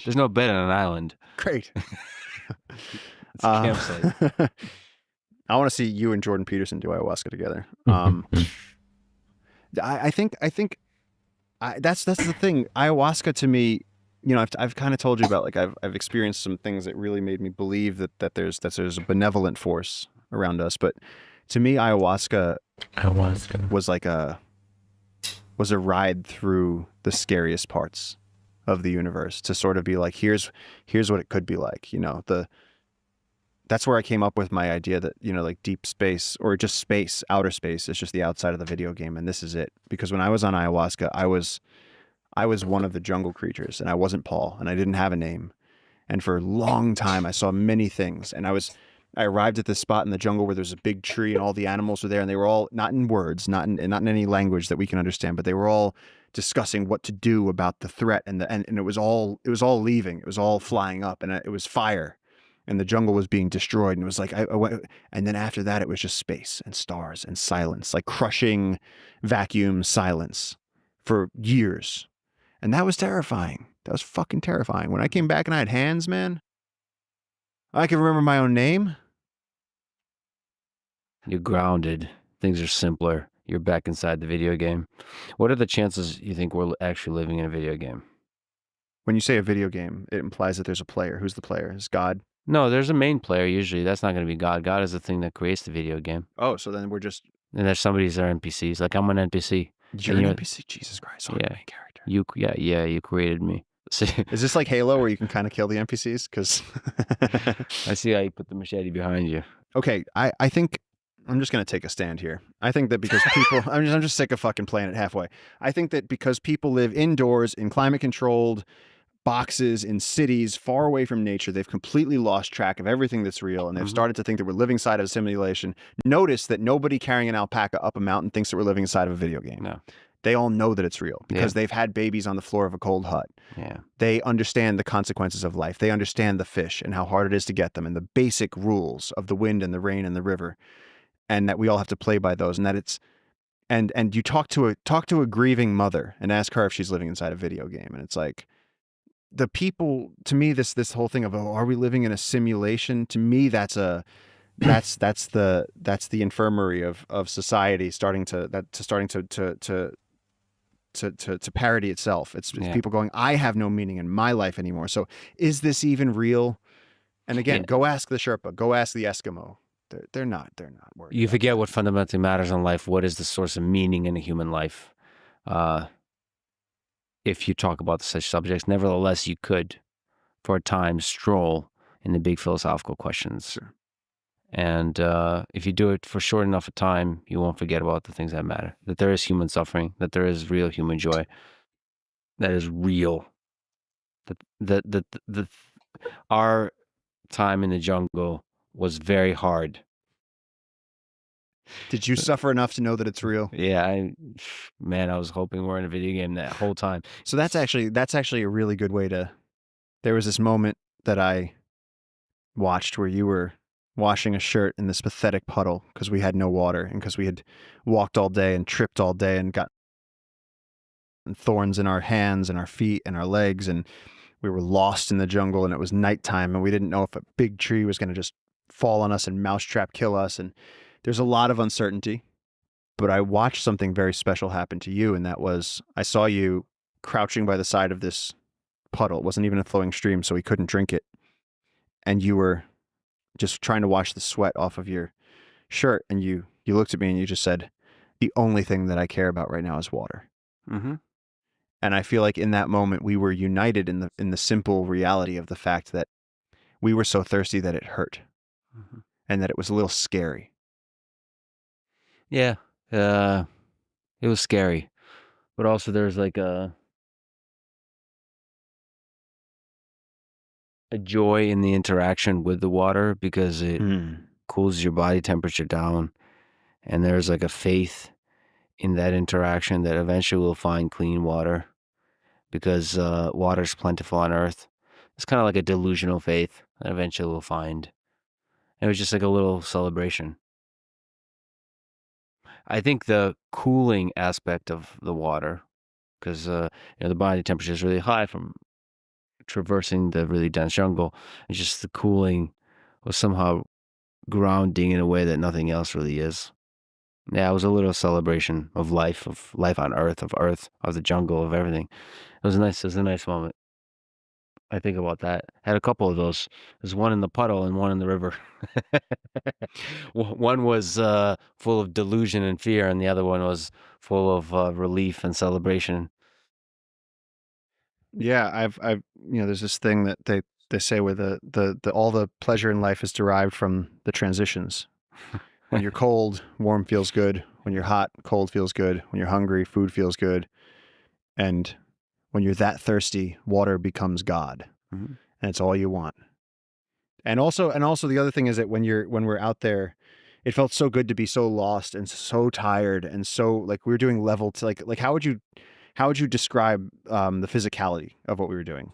A: There's no bed on an island.
B: Great.
A: It's a campsite.
B: I want to see you and Jordan Peterson do ayahuasca together. I think that's the thing. Ayahuasca to me, I've kind of told you about, like I've experienced some things that really made me believe that there's a benevolent force around us. But to me, ayahuasca was a ride through the scariest parts of the universe, to sort of be like, here's what it could be like. That's where I came up with my idea that, like deep space, or just space, outer space, is just the outside of the video game, and this is it. Because when I was on ayahuasca, I was one of the jungle creatures, and I wasn't Paul, and I didn't have a name. And for a long time, I saw many things. And I arrived at this spot in the jungle where there's a big tree and all the animals were there, and they were all not in words, not in any language that we can understand, but they were all discussing what to do about the threat. And it was all leaving. It was all flying up, and it was fire, and the jungle was being destroyed. And it was like I went, and then after that, it was just space and stars and silence, like crushing vacuum silence for years. And that was terrifying. That was fucking terrifying. When I came back and I had hands, man, I could remember my own name.
A: You're grounded. Things are simpler. You're back inside the video game. What are the chances you think we're actually living in a video game?
B: When you say a video game, it implies that there's a player. Who's the player? Is God?
A: No, there's a main player usually. That's not going to be God. God is the thing that creates the video game.
B: Oh, so then we're just...
A: And there's somebody's there NPCs. Like, I'm an NPC.
B: You're an NPC? Jesus Christ. I'm the main character.
A: You created me.
B: Is this like Halo where you can kind of kill the NPCs? Because
A: I see how you put the machete behind you.
B: Okay, I think I'm just going to take a stand here. I think that because people, I'm just sick of fucking playing it halfway. I think that because people live indoors in climate-controlled boxes in cities far away from nature, they've completely lost track of everything that's real, and they've started to think that we're living inside of a simulation. Notice that nobody carrying an alpaca up a mountain thinks that we're living inside of a video game.
A: No.
B: They all know that it's real because they've had babies on the floor of a cold hut.
A: Yeah.
B: They understand the consequences of life. They understand the fish and how hard it is to get them and the basic rules of the wind and the rain and the river, and that we all have to play by those. And that it's and you talk to a grieving mother and ask her if she's living inside a video game, and it's like the people, to me, this whole thing of, oh, are we living in a simulation? To me, that's the infirmary of society starting to parody itself. It's people going, I have no meaning in my life anymore. So is this even real? And again, go ask the Sherpa, go ask the Eskimo. They're not worried.
A: You forget what fundamentally matters in life. What is the source of meaning in a human life? If you talk about such subjects, nevertheless, you could, for a time, stroll in the big philosophical questions.
B: Sure.
A: And if you do it for short enough a time, you won't forget about the things that matter. That there is human suffering, that there is real human joy, that is real. That our time in the jungle was very hard.
B: Did you suffer enough to know that it's real?
A: Yeah, I was hoping we're in a video game that whole time.
B: So that's actually a really good way to. There was this moment that I watched where you were washing a shirt in this pathetic puddle because we had no water and because we had walked all day and tripped all day and got thorns in our hands and our feet and our legs, and we were lost in the jungle, and it was nighttime, and we didn't know if a big tree was going to just fall on us and mousetrap kill us, and there's a lot of uncertainty. But I watched something very special happen to you, and that was I saw you crouching by the side of this puddle. It wasn't even a flowing stream, so we couldn't drink it, and you were just trying to wash the sweat off of your shirt, and you looked at me and you just said, the only thing that I care about right now is water.
A: Mm-hmm.
B: And I feel like in that moment we were united in the simple reality of the fact that we were so thirsty that it hurt, and that it was a little scary.
A: Yeah, it was scary, but also there's like a joy in the interaction with the water because it cools your body temperature down, and there's like a faith in that interaction that eventually we'll find clean water because water's plentiful on Earth. It's kind of like a delusional faith that eventually we'll find. It was just like a little celebration. I think the cooling aspect of the water, because the body temperature is really high from traversing the really dense jungle, and just the cooling was somehow grounding in a way that nothing else really is. Yeah, it was a little celebration of life on Earth, of the jungle, of everything. It was a nice moment. I think about that. I had a couple of those. There's one in the puddle and one in the river. One was full of delusion and fear, and the other one was full of relief and celebration.
B: Yeah, I've there's this thing that they say where the all the pleasure in life is derived from the transitions. When you're cold, warm feels good. When you're hot, cold feels good. When you're hungry, food feels good. And when you're that thirsty, water becomes God, and it's all you want. And also the other thing is that when we're out there, it felt so good to be so lost and so tired and so like we were doing level to like how would you describe the physicality of what we were doing,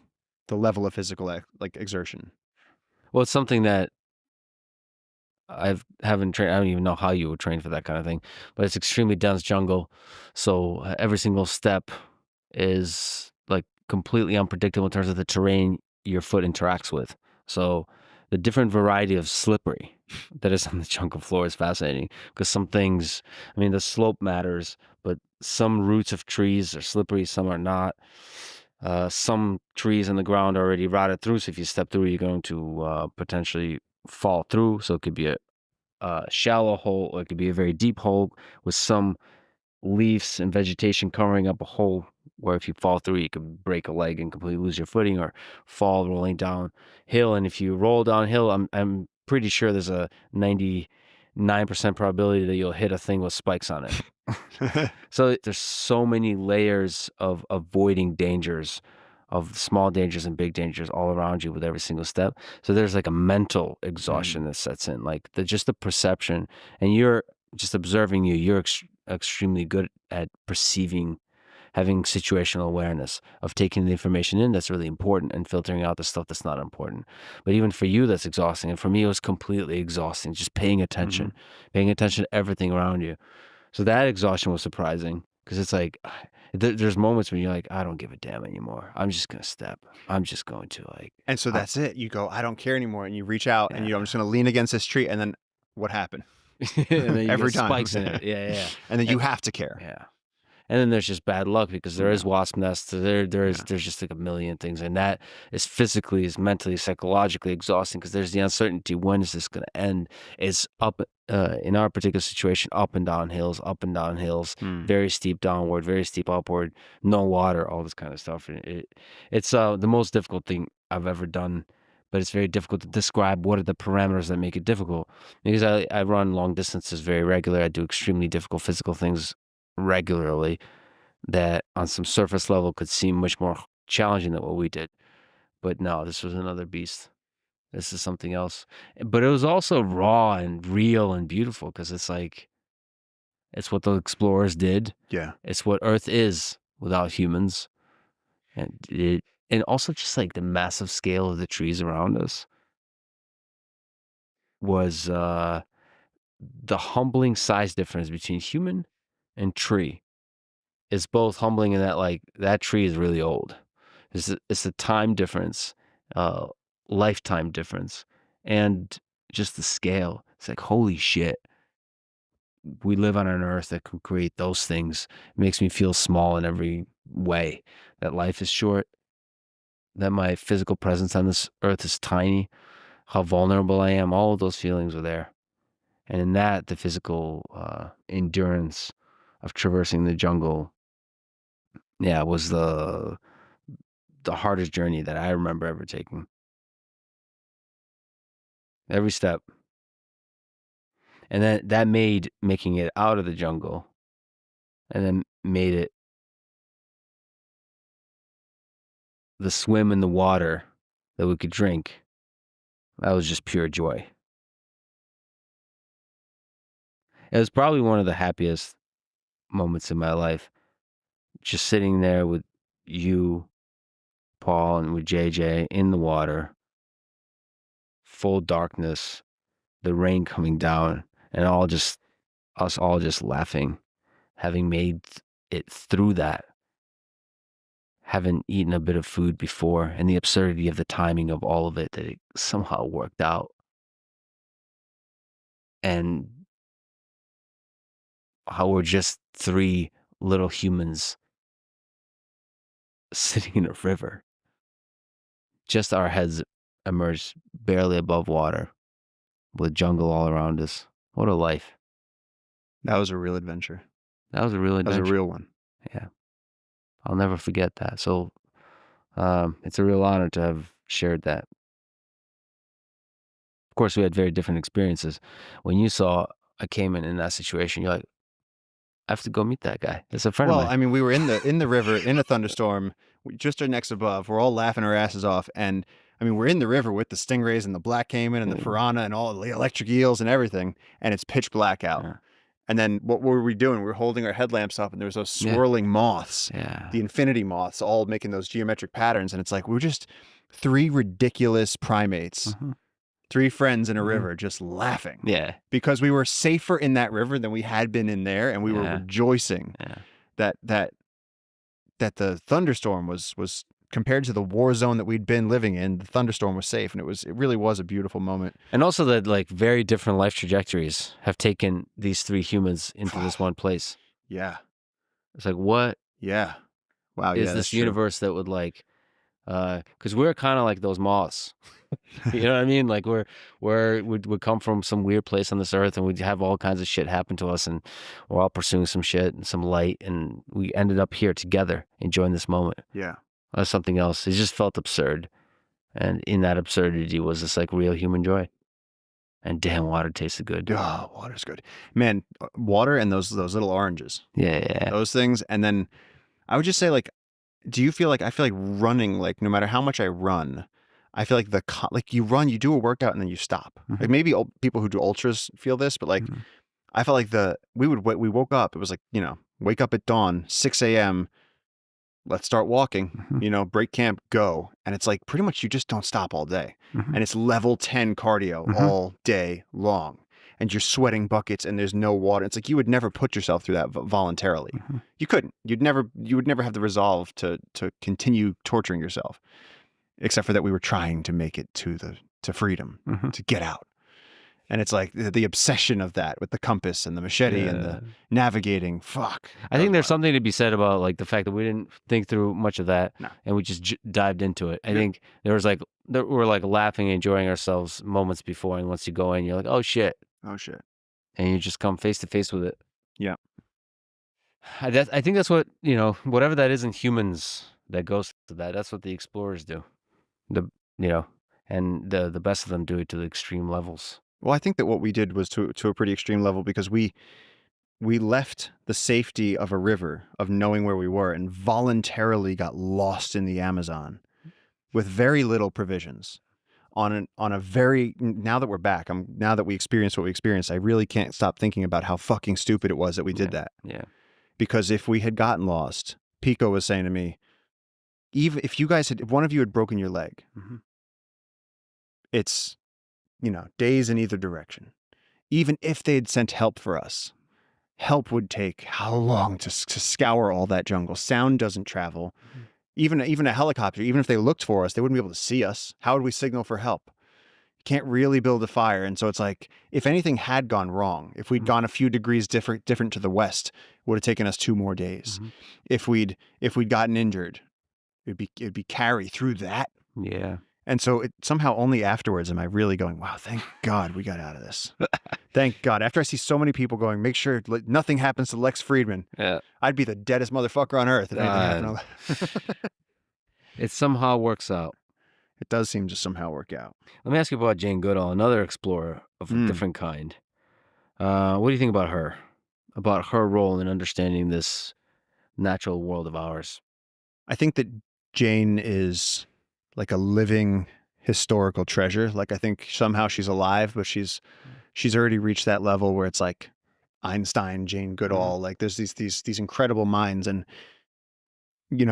B: the level of physical like exertion?
A: Well, it's something that haven't trained. I don't even know how you would train for that kind of thing, but it's extremely dense jungle. So every single step is like completely unpredictable in terms of the terrain your foot interacts with. So the different variety of slippery that is on the jungle floor is fascinating because some things, I mean, the slope matters, but some roots of trees are slippery, some are not. Some trees in the ground are already rotted through, so if you step through, you're going to potentially fall through. So it could be a shallow hole, or it could be a very deep hole with some leaves and vegetation covering up a hole where if you fall through, you could break a leg and completely lose your footing or fall rolling downhill. And if you roll downhill, I'm pretty sure there's a 99% probability that you'll hit a thing with spikes on it. So there's so many layers of avoiding dangers, of small dangers and big dangers all around you with every single step. So there's like a mental exhaustion that sets in, like just the perception, and you're just observing you're extremely good at perceiving, having situational awareness of taking the information in that's really important and filtering out the stuff that's not important. But even for you, that's exhausting. And for me, it was completely exhausting, just paying attention to everything around you. So that exhaustion was surprising because it's like, there's moments when you're like, I don't give a damn anymore. I'm just going to step. I'm just going to like.
B: And so that's it. You go, I don't care anymore. And you reach out and I'm just going to lean against this tree. And then what happened?
A: And then you
B: Every
A: get
B: time.
A: spikes in it. Yeah.
B: And then you have to care.
A: Yeah. And then there's just bad luck because there is wasp nests. There's just like a million things. And that is physically, is mentally, psychologically exhausting because there's the uncertainty. When is this going to end? It's up, in our particular situation, up and down hills, very steep downward, very steep upward, no water, all this kind of stuff. And it's the most difficult thing I've ever done. But it's very difficult to describe what are the parameters that make it difficult. Because I run long distances very regularly. I do extremely difficult physical things regularly that on some surface level could seem much more challenging than what we did. But no, this was another beast. This is something else. But it was also raw and real and beautiful because it's like, it's what the explorers did.
B: Yeah.
A: It's what Earth is without humans. And also just like the massive scale of the trees around us was the humbling size difference between human and tree is both humbling in that like that tree is really old. It's a time difference, lifetime difference, and just the scale. It's like, holy shit. We live on an earth that can create those things. It makes me feel small in every way. That life is short, that my physical presence on this earth is tiny, how vulnerable I am. All of those feelings were there. And in that, the physical endurance of traversing the jungle, was the hardest journey that I remember ever taking. Every step. And then that made making it out of the jungle and then made it the swim in the water that we could drink. That was just pure joy. It was probably one of the happiest moments in my life. Just sitting there with you, Paul, and with JJ in the water, full darkness, the rain coming down, and us all just laughing, having made it through that, having eaten a bit of food before, and the absurdity of the timing of all of it, that it somehow worked out. And how we're just three little humans sitting in a river. Just our heads emerged barely above water with jungle all around us. What a life.
B: That was a real adventure.
A: That was a real adventure.
B: That was a real one.
A: Yeah. I'll never forget that. So it's a real honor to have shared that. Of course, we had very different experiences. When you saw a caiman in that situation, you're like, I have to go meet that guy. That's a friend of mine.
B: Well, I mean, we were in the river in a thunderstorm just our necks above. We're all laughing our asses off. And I mean, we're in the river with the stingrays and the black caiman and the piranha and all the electric eels and everything. And it's pitch black out. Yeah. And then what were we doing? We were holding our headlamps up and there was those swirling moths, the infinity moths, all making those geometric patterns. And it's like, we're just 3 ridiculous primates, 3 friends in a river just laughing.
A: Yeah.
B: Because we were safer in that river than we had been in there. And we were rejoicing that the thunderstorm was compared to the war zone that we'd been living in, the thunderstorm was safe, and it really was a beautiful moment.
A: And also that like very different life trajectories have taken these 3 humans into this one place.
B: Yeah.
A: It's like, what?
B: Yeah. Wow.
A: Is this universe that would like, because we're kind of like those moths. You know what I mean? Like we'd come from some weird place on this earth and we'd have all kinds of shit happen to us and we're all pursuing some shit and some light and we ended up here together enjoying this moment.
B: Yeah.
A: Something else. It just felt absurd. And in that absurdity was this like real human joy. And damn, water tasted good.
B: Oh, water's good. Man, water and those little oranges.
A: Yeah.
B: Those things. And then I would just say, like, do you feel like, I feel like running, like no matter how much I run, I feel like you run, you do a workout and then you stop. Like maybe people who do ultras feel this, but like I felt like we woke up, it was like, wake up at dawn, 6 a.m., let's start walking, break camp, go. And it's like pretty much you just don't stop all day. And it's level 10 cardio all day long. And you're sweating buckets and there's no water. It's like you would never put yourself through that voluntarily. You couldn't. You would never have the resolve to continue torturing yourself. Except for that we were trying to make it to freedom, to get out. And it's like the obsession of that with the compass and the machete and the navigating. Fuck.
A: I think there's something to be said about like the fact that we didn't think through much of that and we just dived into it. I think we're like laughing and enjoying ourselves moments before. And once you go in, you're like, oh shit.
B: Oh shit.
A: And you just come face to face with it.
B: Yeah.
A: I think that's what, whatever that is in humans that goes to that, that's what the explorers do. And the best of them do it to the extreme levels.
B: Well, I think that what we did was to a pretty extreme level because we left the safety of a river, of knowing where we were, and voluntarily got lost in the Amazon with very little provisions. On a very, now that we're back, now that we experienced what we experienced, I really can't stop thinking about how fucking stupid it was that we did that.
A: Yeah.
B: Because if we had gotten lost, Pico was saying to me, even if one of you had broken your leg, it's, days in either direction. Even if they'd sent help for us, help would take how long to scour all that jungle? Sound doesn't travel. Even a helicopter, even if they looked for us, they wouldn't be able to see us. How would we signal for help? You can't really build a fire. And so it's like, if anything had gone wrong, if we'd gone a few degrees different to the west, it would have taken us 2 more days. If we'd gotten injured, it'd be carry through that.
A: Yeah.
B: And so somehow only afterwards am I really going, wow, thank God we got out of this. Thank God. After I see so many people going, make sure nothing happens to Lex Fridman. Yeah. I'd be the deadest motherfucker on earth if anything happened.
A: It somehow works out.
B: It does seem to somehow work out.
A: Let me ask you about Jane Goodall, another explorer of a different kind. What do you think about her? About her role in understanding this natural world of ours?
B: I think that Jane is like a living historical treasure. Like I think somehow she's alive, but she's already reached that level where it's like Einstein, Jane Goodall. Like there's these incredible minds. And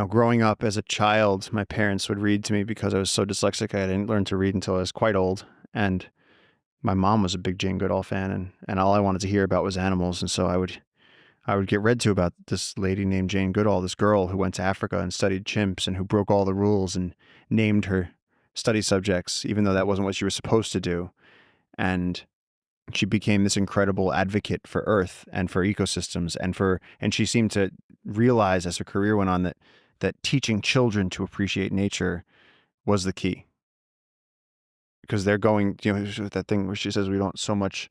B: growing up as a child, my parents would read to me because I was so dyslexic. I didn't learn to read until I was quite old. And my mom was a big Jane Goodall fan, and all I wanted to hear about was animals. And so I would get read to about this lady named Jane Goodall, this girl who went to Africa and studied chimps and who broke all the rules and named her study subjects, even though that wasn't what she was supposed to do. And she became this incredible advocate for Earth and for ecosystems and she seemed to realize as her career went on that teaching children to appreciate nature was the key. Because they're going, that thing where she says we don't so much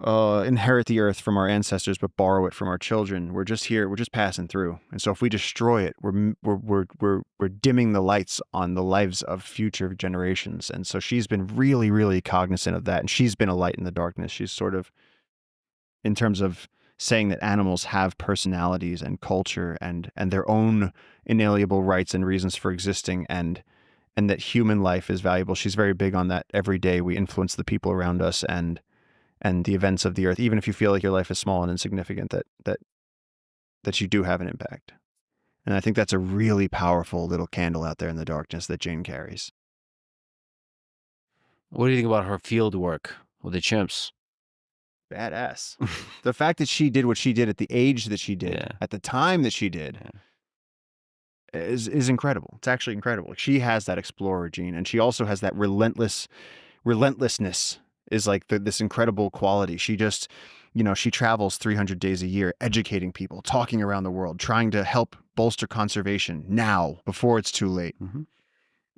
B: inherit the earth from our ancestors, but borrow it from our children. We're just here. We're just passing through. And so if we destroy it, we're dimming the lights on the lives of future generations. And so she's been really, really cognizant of that. And she's been a light in the darkness. She's sort of, in terms of saying that animals have personalities and culture and their own inalienable rights and reasons for existing, and that human life is valuable. She's very big on that. Every day we influence the people around us and the events of the earth, even if you feel like your life is small and insignificant, that you do have an impact. And I think that's a really powerful little candle out there in the darkness that Jane carries.
A: What do you think about her field work with the chimps?
B: Badass. The fact that she did what she did at the age that she did, at the time that she did, is incredible. It's actually incredible. She has that explorer gene, and she also has that relentlessness is like this incredible quality. She just, she travels 300 days a year, educating people, talking around the world, trying to help bolster conservation now before it's too late. Mm-hmm.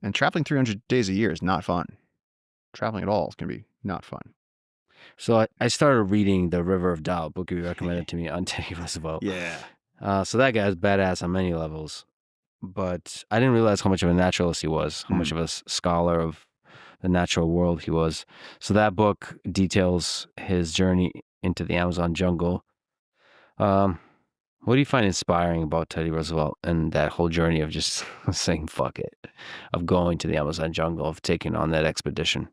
B: And traveling 300 days a year is not fun. Traveling at all is going to be not fun.
A: So I started reading The River of Doubt, book you recommended to me, on Teddy Roosevelt.
B: Yeah.
A: So that guy is badass on many levels, but I didn't realize how much of a naturalist he was, how much of a scholar of the natural world he was. So that book details his journey into the Amazon jungle. What do you find inspiring about Teddy Roosevelt and that whole journey of just saying fuck it, of going to the Amazon jungle, of taking on that expedition?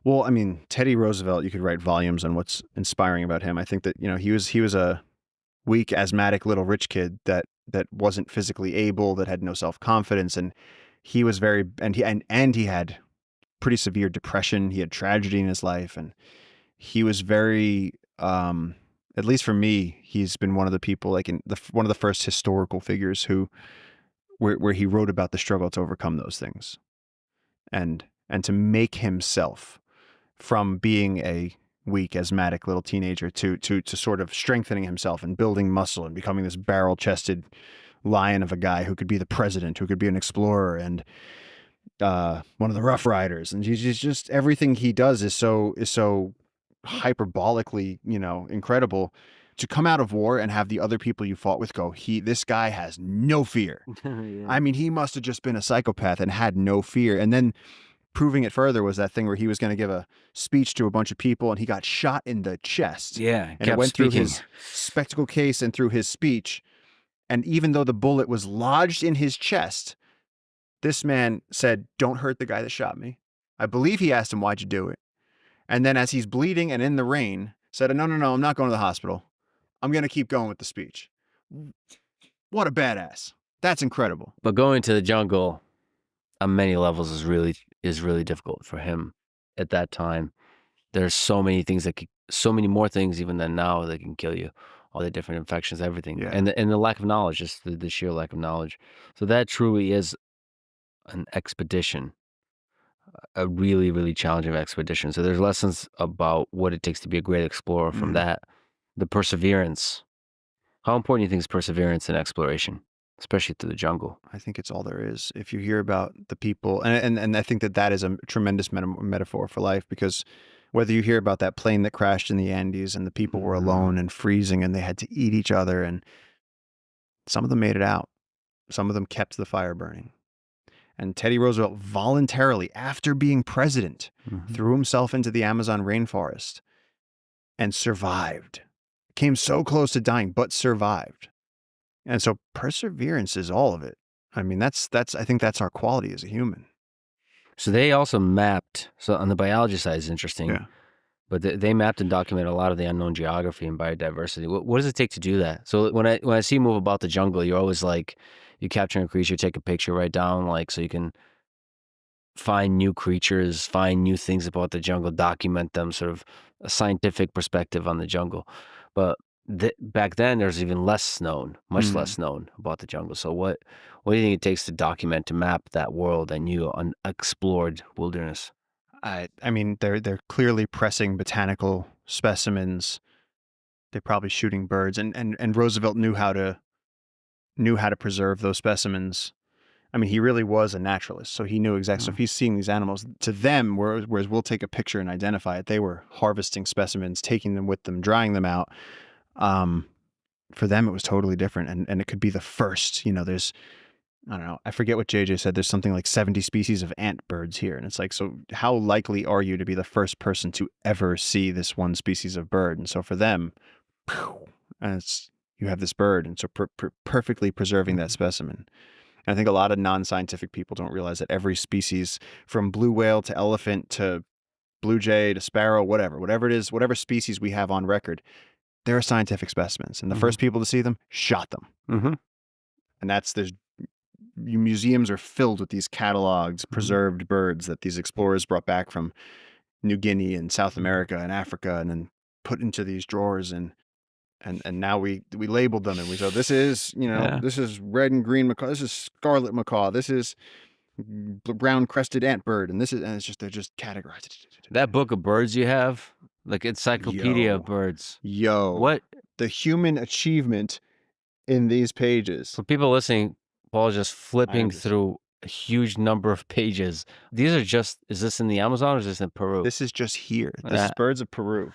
B: Well, I mean, Teddy Roosevelt, you could write volumes on what's inspiring about him. I think that, he was a weak, asthmatic little rich kid that wasn't physically able, that had no self-confidence, and he was he had pretty severe depression. He had tragedy in his life, and he was very, at least for me, he's been one of the people, like one of the first historical figures where he wrote about the struggle to overcome those things, and to make himself from being a weak, asthmatic little teenager to sort of strengthening himself and building muscle and becoming this barrel-chested lion of a guy who could be the president, who could be an explorer and one of the Rough Riders. And he's just everything he does is so hyperbolically, incredible. To come out of war and have the other people you fought with go, this guy has no fear. Yeah. I mean, he must have just been a psychopath and had no fear. And then proving it further was that thing where he was going to give a speech to a bunch of people and he got shot in the chest.
A: Yeah.
B: And it went through his spectacle case and through his speech. And even though the bullet was lodged in his chest, this man said, "Don't hurt the guy that shot me." I believe he asked him, "Why'd you do it?" And then as he's bleeding and in the rain, said, No, I'm not going to the hospital. I'm going to keep going with the speech. What a badass. That's incredible.
A: But going to the jungle on many levels is really difficult for him at that time. There's so many things so many more things even than now that can kill you. All the different infections, everything. Yeah. And the lack of knowledge, just the sheer lack of knowledge. So that truly is an expedition, a really, really challenging expedition. So there's lessons about what it takes to be a great explorer from that. The perseverance. How important do you think is perseverance in exploration, especially through the jungle?
B: I think it's all there is. If you hear about the people, and I think that is a tremendous metaphor for life, because whether you hear about that plane that crashed in the Andes and the people were alone and freezing and they had to eat each other, and some of them made it out. Some of them kept the fire burning. And Teddy Roosevelt voluntarily, after being president, threw himself into the Amazon rainforest and survived. Came so close to dying, but survived. And so perseverance is all of it. I mean, I think that's our quality as a human.
A: So they also mapped, so on the biology side is interesting, but they mapped and documented a lot of the unknown geography and biodiversity. What does it take to do that? So when I see you move about the jungle, you're always like, you capture a creature, take a picture, write down, like, so you can find new creatures, find new things about the jungle, document them, sort of a scientific perspective on the jungle. But back then, there's even less known, much less known about the jungle. So what do you think it takes to document, to map that world and new unexplored wilderness?
B: I mean, they're clearly pressing botanical specimens. They're probably shooting birds, and Roosevelt knew how to preserve those specimens. I mean, he really was a naturalist, so he knew exactly. So if he's seeing these animals, to them, whereas we'll take a picture and identify it, they were harvesting specimens, taking them with them, drying them out. For them, it was totally different, and it could be the first. There's, I don't know, I forget what JJ said. There's something like 70 species of ant birds here, and it's like, so how likely are you to be the first person to ever see this one species of bird? And so for them, and you have this bird, and so perfectly preserving that specimen. And I think a lot of non-scientific people don't realize that every species, from blue whale to elephant to blue jay to sparrow, whatever it is, whatever species we have on record, they're scientific specimens. And the first people to see them shot them.
A: Mm-hmm.
B: And there's museums are filled with these catalogs, preserved birds that these explorers brought back from New Guinea and South America and Africa, and then put into these drawers, and now we labeled them, and we said, this is, this is red and green macaw, this is scarlet macaw, this is brown crested antbird, and it's just, they're just categorized.
A: That book of birds you have, like encyclopedia of birds.
B: What the human achievement in these pages.
A: For people listening, Paul's just flipping through a huge number of pages. These are just, is this in the Amazon or is this in Peru?
B: This is just here. This is birds of Peru.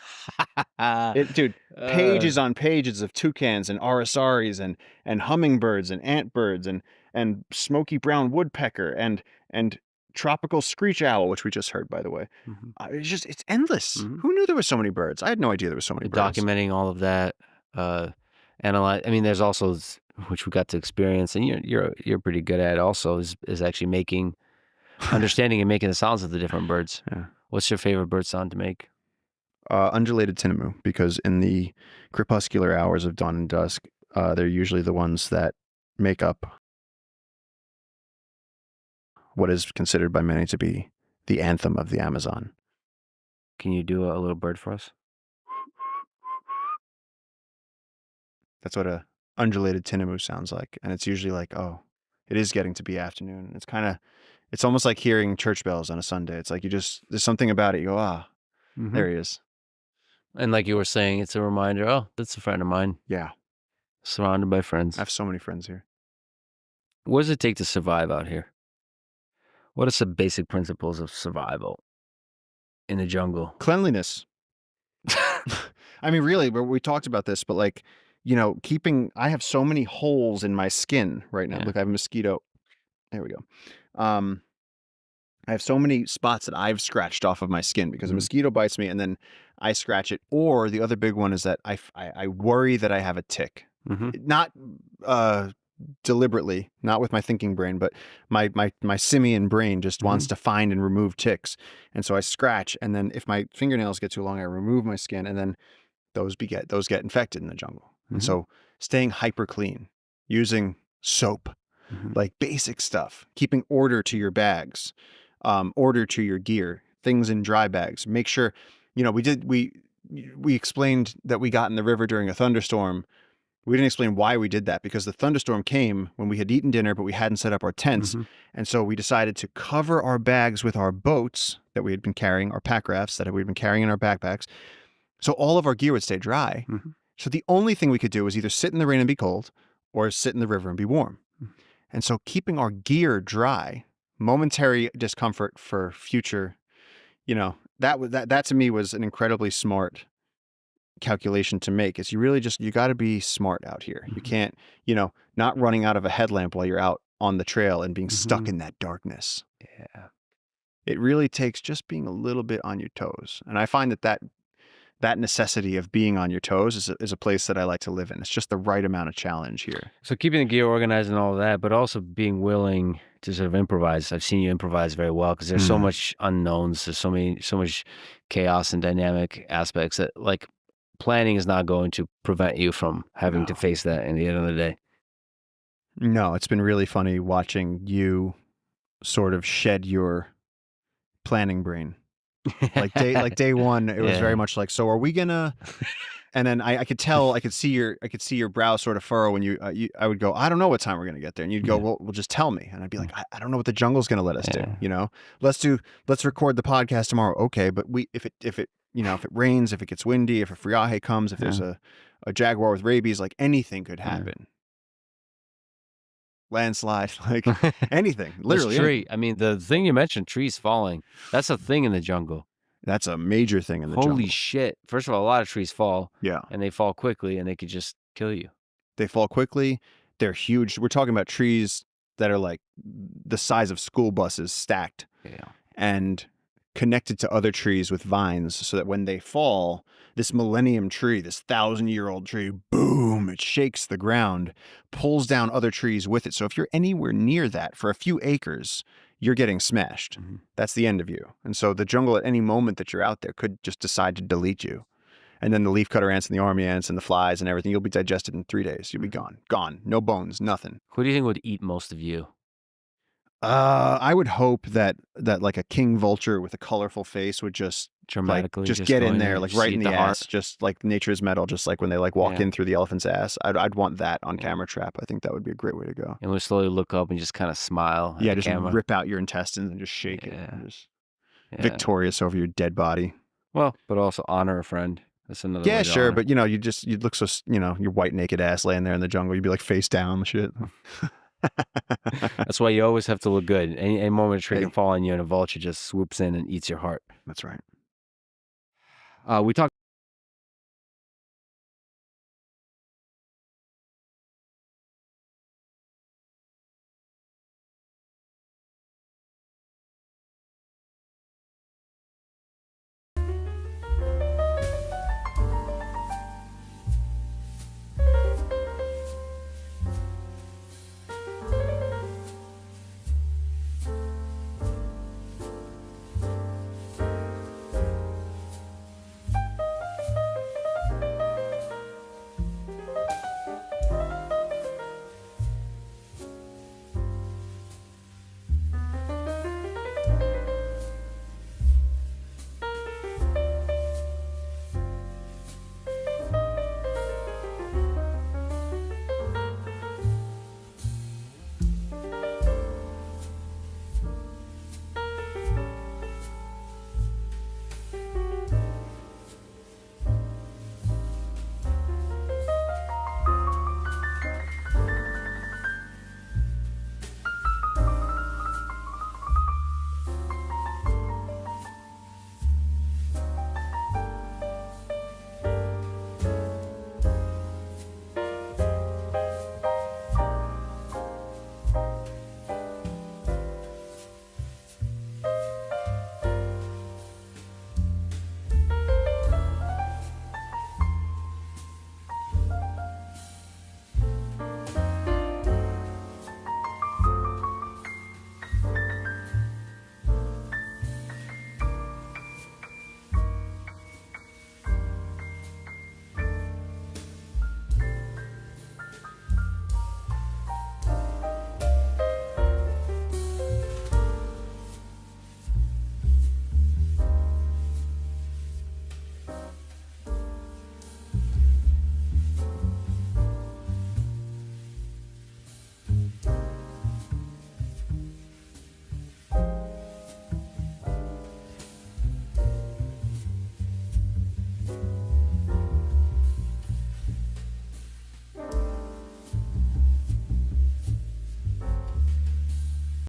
B: Dude, pages on pages of toucans and arasaris and hummingbirds and antbirds and smoky brown woodpecker and tropical screech owl, which we just heard, by the way. It's endless. Who knew there were so many birds? I had no idea there were so many birds.
A: Documenting all of that, analyze. I mean, there's also, which we got to experience, and you're pretty good at also, is actually understanding and making the sounds of the different birds.
B: Yeah.
A: What's your favorite bird sound to make?
B: Undulated tinamou, because in the crepuscular hours of dawn and dusk, they're usually the ones that make up what is considered by many to be the anthem of the Amazon.
A: Can you do a little bird for us?
B: That's what a undulated tinamou sounds like. And it's usually like, oh, it is getting to be afternoon. It's almost like hearing church bells on a Sunday. It's like there's something about it. You go, there he is.
A: And like you were saying, it's a reminder, oh, that's a friend of mine.
B: Yeah.
A: Surrounded by friends.
B: I have so many friends here.
A: What does it take to survive out here? What are some basic principles of survival in the jungle?
B: Cleanliness. I mean, really, we talked about this, but like, I have so many holes in my skin right now. Yeah. Look, I have a mosquito. There we go. I have so many spots that I've scratched off of my skin because a mosquito bites me and then I scratch it. Or the other big one is that I worry that I have a tick. Not deliberately, not with my thinking brain, but my simian brain just wants to find and remove ticks. And so I scratch, and then if my fingernails get too long, I remove my skin, and then those get infected in the jungle. And so staying hyper clean, using soap, like basic stuff, keeping order to your bags, order to your gear, things in dry bags. Make sure, we explained that we got in the river during a thunderstorm. We didn't explain why we did that, because the thunderstorm came when we had eaten dinner, but we hadn't set up our tents. And so we decided to cover our bags with our boats that we had been carrying, our pack rafts that we'd been carrying in our backpacks. So all of our gear would stay dry. So the only thing we could do was either sit in the rain and be cold or sit in the river and be warm. And so keeping our gear dry, momentary discomfort for future, that to me was an incredibly smart calculation to make. Is you got to be smart out here. You can't, not running out of a headlamp while you're out on the trail and being stuck in that darkness.
A: Yeah.
B: It really takes just being a little bit on your toes. And I find that necessity of being on your toes is a place that I like to live in. It's just the right amount of challenge here.
A: So keeping the gear organized and all of that, but also being willing to sort of improvise. I've seen you improvise very well because there's so much unknowns. There's so much chaos and dynamic aspects that, like, planning is not going to prevent you from having to face that in the end of the day.
B: No, it's been really funny watching you sort of shed your planning brain. Like day one, it was very much like, so are we gonna? And then I could see your brow sort of furrow when I would go, I don't know what time we're gonna get there, and you'd go, well, just tell me, and I'd be like, I don't know what the jungle's gonna let us do. Let's record the podcast tomorrow. Okay, but if it rains, if it gets windy, if a friaje comes, if there's a jaguar with rabies, like anything could happen. Landslide, like anything, literally.
A: Tree. I mean, the thing you mentioned, trees falling, that's a thing in the jungle.
B: That's a major thing in the jungle.
A: Holy shit. First of all, a lot of trees fall.
B: Yeah.
A: And they fall quickly and they could just kill you.
B: They fall quickly. They're huge. We're talking about trees that are like the size of school buses stacked.
A: Yeah.
B: And connected to other trees with vines so that when they fall, this millennium tree, this 1,000-year-old tree, boom, it shakes the ground, pulls down other trees with it. So if you're anywhere near that for a few acres, you're getting smashed. Mm-hmm. That's the end of you. And so the jungle at any moment that you're out there could just decide to delete you. And then the leafcutter ants and the army ants and the flies and everything, you'll be digested in 3 days. You'll be gone. Gone. No bones, nothing.
A: Who do you think would eat most of you?
B: I would hope that like a king vulture with a colorful face would just
A: dramatically
B: just get in there, like right in the ass, just like Nature's Metal, just like when they like walk in through the elephant's ass. I'd want that on camera trap. I think that would be a great way to go.
A: And we'll slowly look up and just kind of smile.
B: Yeah, just rip out your intestines and just shake it. And just victorious over your dead body.
A: Well, but also honor a friend. That's another.
B: Yeah, sure, but you'd look so your white naked ass laying there in the jungle. You'd be like face down and shit.
A: That's why you always have to look good. Any moment a tree can fall on you and a vulture just swoops in and eats your heart.
B: That's right.
A: We talked